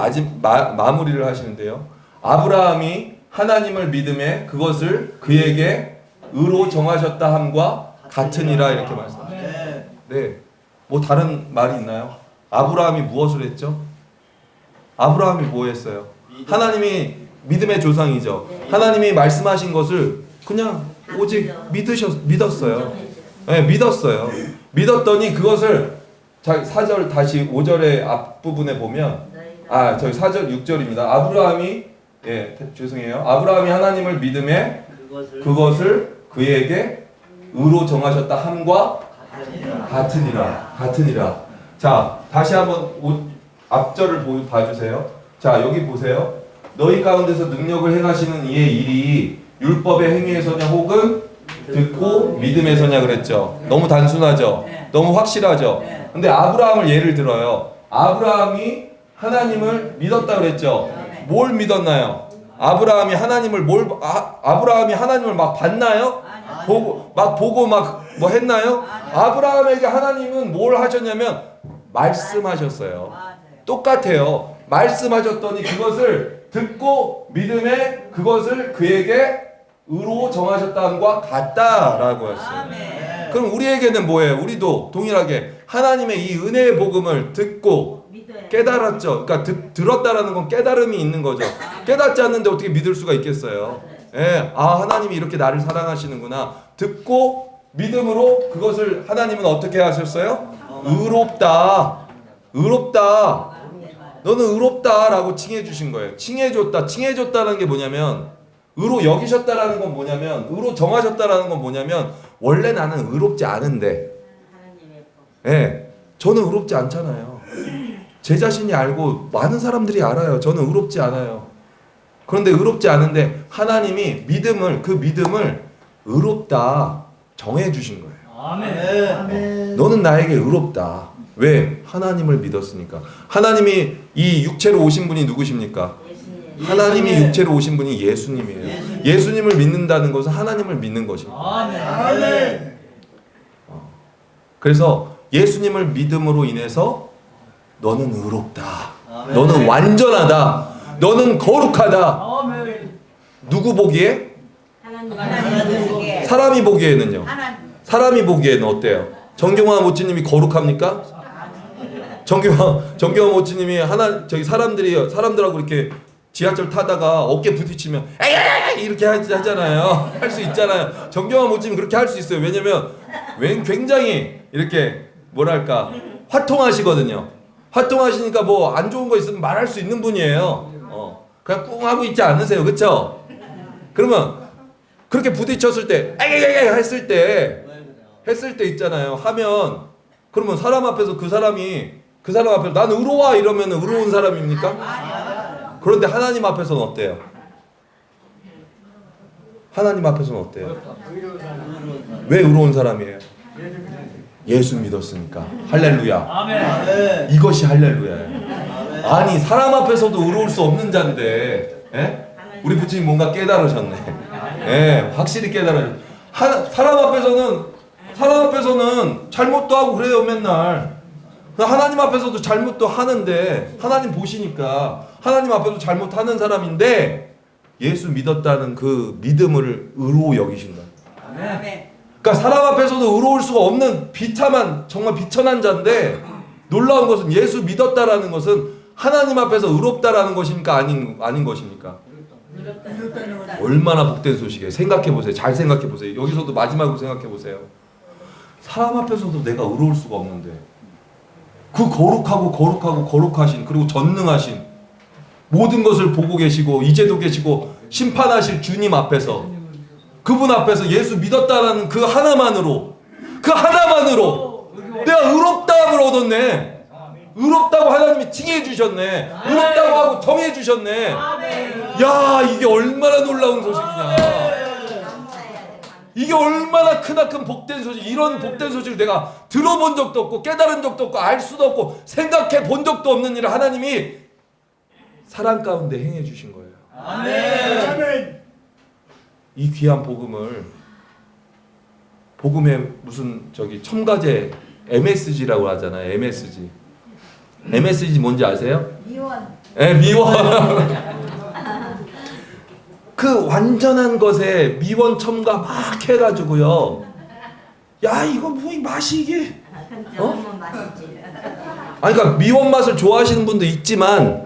마무리를 하시는데요. 아브라함이 하나님을 믿음에 그것을 그에게 의로 정하셨다 함과 같으니라, 이렇게 말씀하셨어요. 네, 뭐 다른 말이 있나요? 아브라함이 무엇을 했죠? 아브라함이 뭐 했어요? 하나님이 믿음의 조상이죠. 하나님이 말씀하신 것을 그냥 오직 믿었어요. 네, 믿었어요. 믿었더니 그것을 4절 다시 5절의 앞부분에 보면, 저희 4절 6절입니다. 아브라함이 아브라함이 하나님을 믿음에 그것을 그에게 의로 정하셨다 함과 같으니라. 자, 다시 한번 앞절을 봐주세요. 자, 여기 보세요. 너희 가운데서 능력을 행하시는 이의 일이 율법의 행위에서냐 혹은 듣고 믿음에서냐 그랬죠. 너무 단순하죠. 너무 확실하죠. 근데 아브라함을 예를 들어요. 아브라함이 하나님을 믿었다 그랬죠. 뭘 믿었나요? 아브라함이 하나님을 막 봤나요? 보고 막 뭐 했나요? 아브라함에게 하나님은 뭘 하셨냐면 말씀하셨어요. 똑같아요. 말씀하셨더니 그것을 듣고 믿음에 그것을 그에게 의로 정하셨다함과 같다라고 했어요. 그럼 우리에게는 뭐예요? 우리도 동일하게 하나님의 이 은혜의 복음을 듣고 깨달았죠. 그러니까 들었다라는 건 깨달음이 있는 거죠. 깨닫지 않는데 어떻게 믿을 수가 있겠어요? 하나님이 이렇게 나를 사랑하시는구나. 듣고 믿음으로 그것을 하나님은 어떻게 하셨어요? 의롭다. 너는 의롭다라고 칭해 주신 거예요. 칭해줬다는 게 뭐냐면, 의로 여기셨다라는 건 뭐냐면, 의로 정하셨다라는 건 뭐냐면, 원래 나는 의롭지 않은데, 저는 의롭지 않잖아요. 제 자신이 알고 많은 사람들이 알아요. 저는 의롭지 않아요. 그런데 의롭지 않은데 하나님이 그 믿음을 의롭다 정해 주신 거예요. 아멘. 너는 나에게 의롭다. 왜? 하나님을 믿었으니까. 하나님이 이 육체로 오신 분이 누구십니까? 하나님이 육체로 오신 분이 예수님이에요. 예수님을 믿는다는 것은 하나님을 믿는 것입니다. 아멘. 그래서 예수님을 믿음으로 인해서 너는 의롭다. 너는 완전하다. 너는 거룩하다. 누구 보기에? 사람이 보기에는요. 사람이 보기에는 어때요? 정경화 모치님이 거룩합니까? 정경화 모치님이 저기 사람들하고 이렇게 지하철 타다가 어깨 부딪히면 에이 이렇게 하잖아요. 할 수 있잖아요. 정경화 모치님 그렇게 할 수 있어요. 왜냐면 굉장히 이렇게 뭐랄까 화통하시거든요. 화통하시니까 뭐 안 좋은 거 있으면 말할 수 있는 분이에요. 그냥 꿍 하고 있지 않으세요, 그렇죠? 그러면 그렇게 부딪혔을 때 에이 했을 때 있잖아요. 하면 그러면 사람 앞에서 그 사람 앞에서 나는 의로워 이러면 의로운 사람입니까? 그런데 하나님 앞에서는 어때요? 하나님 앞에서는 어때요? 왜 의로운 사람이에요? 예수 믿었으니까. 할렐루야. 아멘. 이것이 할렐루야예요. 아니 사람 앞에서도 의로울 수 없는 자인데, 예? 우리 부처님 뭔가 깨달으셨네. 예, 확실히 깨달으셨. 사람 앞에서는 잘못도 하고 그래요 맨날. 하나님 앞에서도 잘못도 하는데 하나님 보시니까 하나님 앞에서 잘못하는 사람인데 예수 믿었다는 그 믿음을 의로워 여기신다. 아멘. 그러니까 사람 앞에서도 의로울 수가 없는 비참한 정말 비천한 자인데 놀라운 것은 예수 믿었다라는 것은 하나님 앞에서 의롭다라는 것입니까? 아닌 것입니까? 얼마나 복된 소식이에요. 생각해 보세요. 잘 생각해 보세요. 여기서도 마지막으로 생각해 보세요. 사람 앞에서도 내가 의로울 수가 없는데 그 거룩하신 그리고 전능하신 모든 것을 보고 계시고 이제도 계시고 심판하실 주님 앞에서 그분 앞에서 예수 믿었다라는 그 하나만으로 내가 의롭다함을 얻었네. 의롭다고 하나님이 칭해 주셨네. 의롭다고 하고 정해 주셨네. 야, 이게 얼마나 놀라운 소식이냐. 이게 얼마나 크나큰 복된 소식. 이런 복된 소식을 내가 들어본 적도 없고 깨달은 적도 없고 알 수도 없고 생각해 본 적도 없는 일을 하나님이 사랑 가운데 행해 주신 거예요. 아멘. 이 귀한 복음의 무슨 첨가제 MSG라고 하잖아요. MSG 뭔지 아세요? 미원. 네, 미원. 그 완전한 것에 미원 첨가 막 해가지고요. 야, 이거 뭐 맛이 이게? 너무 맛있지. 아니, 그러니까 미원 맛을 좋아하시는 분도 있지만,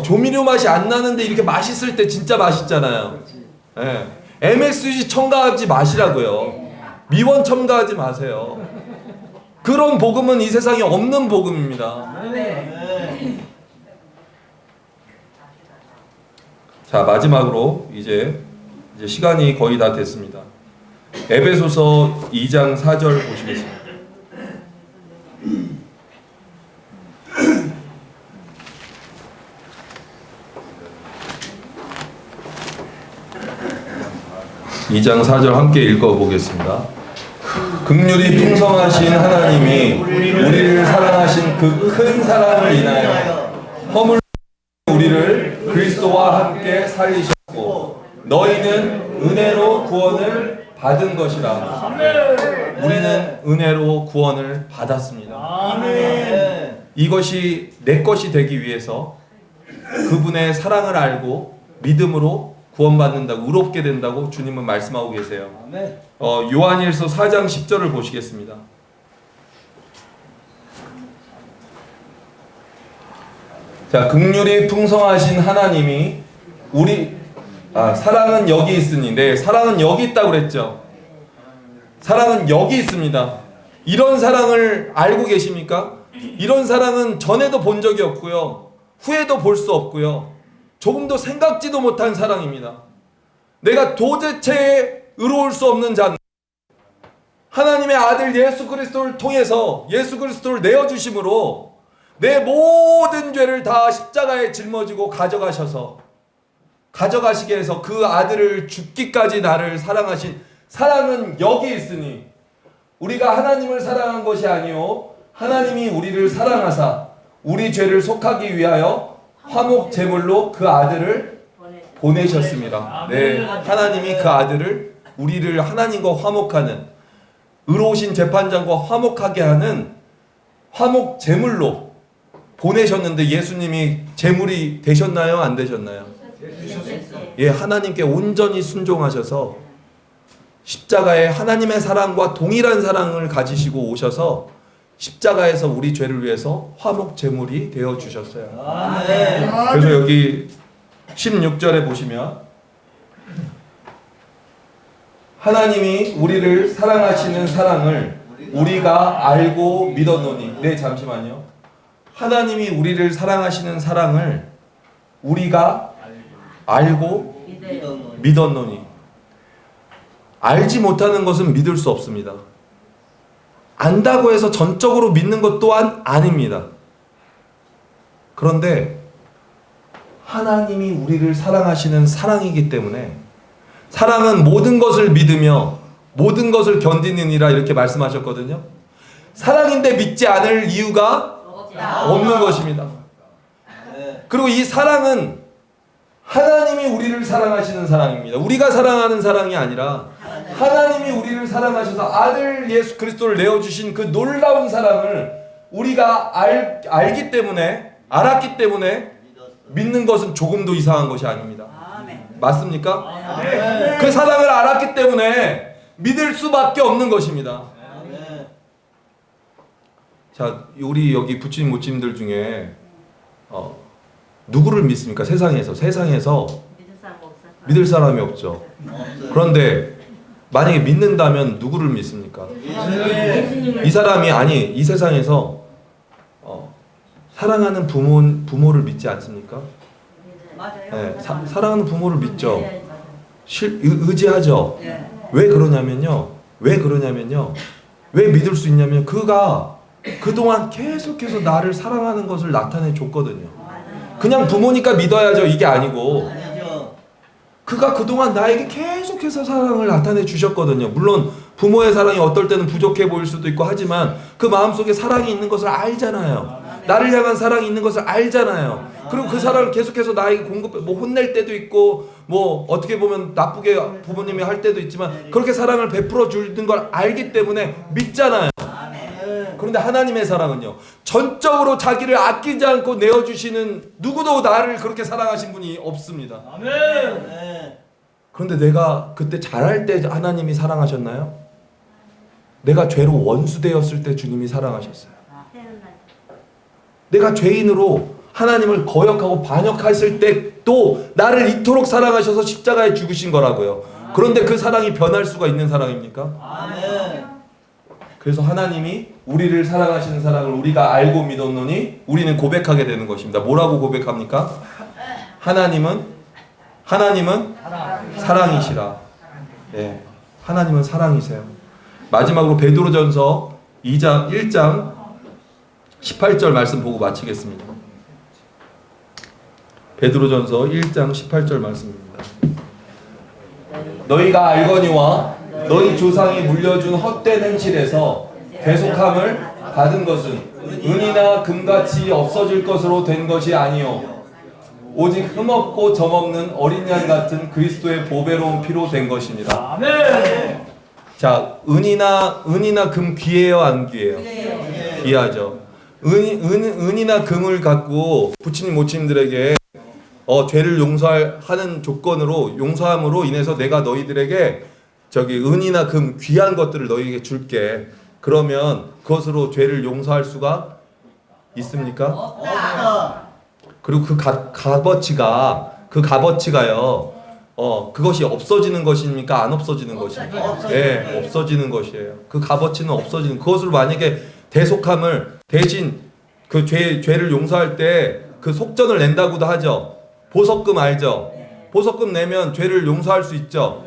조미료 맛이 안 나는데 이렇게 맛있을 때 진짜 맛있잖아요. 예. MSG 첨가하지 마시라고요. 미원 첨가하지 마세요. 그런 복음은 이 세상에 없는 복음입니다. 자, 마지막으로 이제 시간이 거의 다 됐습니다. 에베소서 2장 4절 보시겠습니다. 이 장 4절 함께 읽어보겠습니다. 긍휼이 풍성하신 하나님이 우리를 사랑하신 그 큰 사랑을 인하여 허물로 우리를 그리스도와 함께 살리셨고 너희는 은혜로 구원을 받은 것이라. 우리는 은혜로 구원을 받았습니다. 아멘. 이것이 내 것이 되기 위해서 그분의 사랑을 알고 믿음으로 구원받는다고 의롭게 된다고 주님은 말씀하고 계세요. 아멘. 요한일서 4장 10절을 보시겠습니다. 자, 긍휼이 풍성하신 하나님이 사랑은 여기 있으니, 네, 사랑은 여기 있다고 그랬죠. 사랑은 여기 있습니다. 이런 사랑을 알고 계십니까? 이런 사랑은 전에도 본 적이 없고요, 후에도 볼 수 없고요, 조금도 생각지도 못한 사랑입니다. 내가 도대체 의로울 수 없는 자, 하나님의 아들 예수 그리스도를 통해서 예수 그리스도를 내어주심으로 내 모든 죄를 다 십자가에 짊어지고 가져가시게 해서 그 아들을 죽기까지 나를 사랑하신 사랑은 여기 있으니 우리가 하나님을 사랑한 것이 아니요 하나님이 우리를 사랑하사 우리 죄를 속하기 위하여 화목 제물로 그 아들을 보내셨습니다. 네, 하나님이 그 아들을 우리를 하나님과 화목하는 의로우신 재판장과 화목하게 하는 화목 제물로 보내셨는데 예수님이 제물이 되셨나요? 안 되셨나요? 예, 하나님께 온전히 순종하셔서 십자가에 하나님의 사랑과 동일한 사랑을 가지시고 오셔서 십자가에서 우리 죄를 위해서 화목 제물이 되어 주셨어요. 아멘. 그래서 여기 16절에 보시면 하나님이 우리를 사랑하시는 사랑을 우리가 알고 믿었노니. 네, 잠시만요. 하나님이 우리를 사랑하시는 사랑을 우리가 알고 믿었노니. 알지 못하는 것은 믿을 수 없습니다. 안다고 해서 전적으로 믿는 것 또한 아닙니다. 그런데 하나님이 우리를 사랑하시는 사랑이기 때문에, 사랑은 모든 것을 믿으며 모든 것을 견디느니라 이렇게 말씀하셨거든요. 사랑인데 믿지 않을 이유가 없는 것입니다. 그리고 이 사랑은 하나님이 우리를 사랑하시는 사랑입니다. 우리가 사랑하는 사랑이 아니라 하나님이 우리를 사랑하셔서 아들 예수 그리스도를 내어주신 그 놀라운 사랑을 우리가 알기 때문에, 알았기 때문에 믿는 것은 조금도 이상한 것이 아닙니다. 맞습니까? 그 사랑을 알았기 때문에 믿을 수밖에 없는 것입니다. 자, 우리 여기 부친 모친들 중에 누구를 믿습니까? 세상에서 믿을 사람이 없죠. 그런데 만약에 믿는다면 누구를 믿습니까? 이 사람이, 아니, 이 세상에서 사랑하는 부모를 믿지 않습니까? 네, 사랑하는 부모를 믿죠. 의지하죠. 왜 그러냐면요. 왜 믿을 수 있냐면 그가 그동안 계속해서 나를 사랑하는 것을 나타내 줬거든요. 그냥 부모니까 믿어야죠, 이게 아니고 그가 그동안 나에게 계속해서 사랑을 나타내 주셨거든요. 물론 부모의 사랑이 어떨 때는 부족해 보일 수도 있고 하지만 그 마음속에 사랑이 있는 것을 알잖아요. 나를 향한 사랑이 있는 것을 알잖아요. 그리고 그 사랑을 계속해서 나에게 공급해, 뭐 혼낼 때도 있고 뭐 어떻게 보면 나쁘게 부모님이 할 때도 있지만 그렇게 사랑을 베풀어 주는 걸 알기 때문에 믿잖아요. 그런데 하나님의 사랑은요, 전적으로 자기를 아끼지 않고 내어주시는, 누구도 나를 그렇게 사랑하신 분이 없습니다. 그런데 내가 그때 잘할 때 하나님이 사랑하셨나요? 내가 죄로 원수되었을 때 주님이 사랑하셨어요. 내가 죄인으로 하나님을 거역하고 반역했을 때도 나를 이토록 사랑하셔서 십자가에 죽으신 거라고요. 그런데 그 사랑이 변할 수가 있는 사랑입니까? 그래서 하나님이 우리를 사랑하시는 사랑을 우리가 알고 믿었노니 우리는 고백하게 되는 것입니다. 뭐라고 고백합니까? 하나님은 사랑이시라. 예, 하나님은 사랑이세요. 마지막으로 베드로전서 1장 18절 말씀 보고 마치겠습니다. 베드로전서 1장 18절 말씀입니다. 너희가 알거니와 너희 조상이 물려준 헛된 행실에서 대속함을 받은 것은 은이나 금같이 없어질 것으로 된 것이 아니요 오직 흠없고 점없는 어린 양 같은 그리스도의 보배로운 피로 된 것이니라. 아멘. 자, 은이나 금 귀해요, 안 귀해요? 귀하죠. 은이나 금을 갖고 부친님 모친들에게 죄를 용서하는 조건으로, 용서함으로 인해서 내가 너희들에게 은이나 금 귀한 것들을 너희에게 줄게. 그러면 그것으로 죄를 용서할 수가 있습니까? 없다. 그리고 그 값어치가요. 그것이 없어지는 것입니까? 안 없어지는 것입니까? 네, 없어지는 것이에요. 그 값어치는 없어지는. 그것을 만약에 대속함을 대신 그 죄를 용서할 때 그 속전을 낸다고도 하죠. 보석금 알죠? 보석금 내면 죄를 용서할 수 있죠.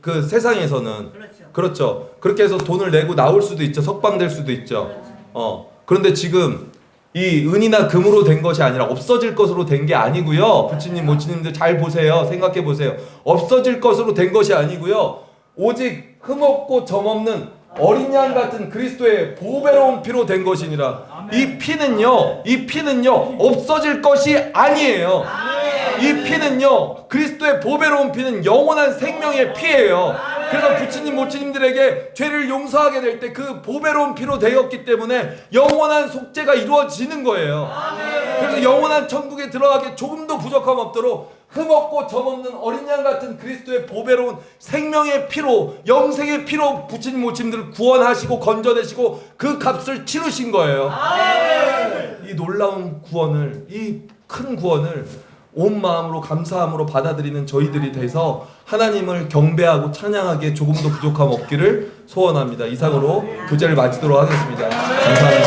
그 세상에서는 그렇죠. 그렇게 해서 돈을 내고 나올 수도 있죠. 석방될 수도 있죠. 그런데 지금 이 은이나 금으로 된 것이 아니라 없어질 것으로 된 게 아니고요. 부친님 모친님들 잘 보세요. 생각해 보세요. 없어질 것으로 된 것이 아니고요. 오직 흠없고 점없는 어린 양 같은 그리스도의 보배로운 피로 된 것이니라. 이 피는요 없어질 것이 아니에요. 이 피는요, 그리스도의 보배로운 피는 영원한 생명의 피예요. 그래서 부처님 모친님들에게 죄를 용서하게 될 때 그 보배로운 피로 되었기 때문에 영원한 속죄가 이루어지는 거예요. 그래서 영원한 천국에 들어가기 조금도 부족함 없도록 흠없고 점없는 어린 양 같은 그리스도의 보배로운 생명의 피로, 영생의 피로 부처님 모친님들을 구원하시고 건져내시고 그 값을 치르신 거예요. 이 놀라운 구원을, 이 큰 구원을 온 마음으로 감사함으로 받아들이는 저희들이 돼서 하나님을 경배하고 찬양하기에 조금도 부족함 없기를 소원합니다. 이상으로 교제를 마치도록 하겠습니다. 감사합니다.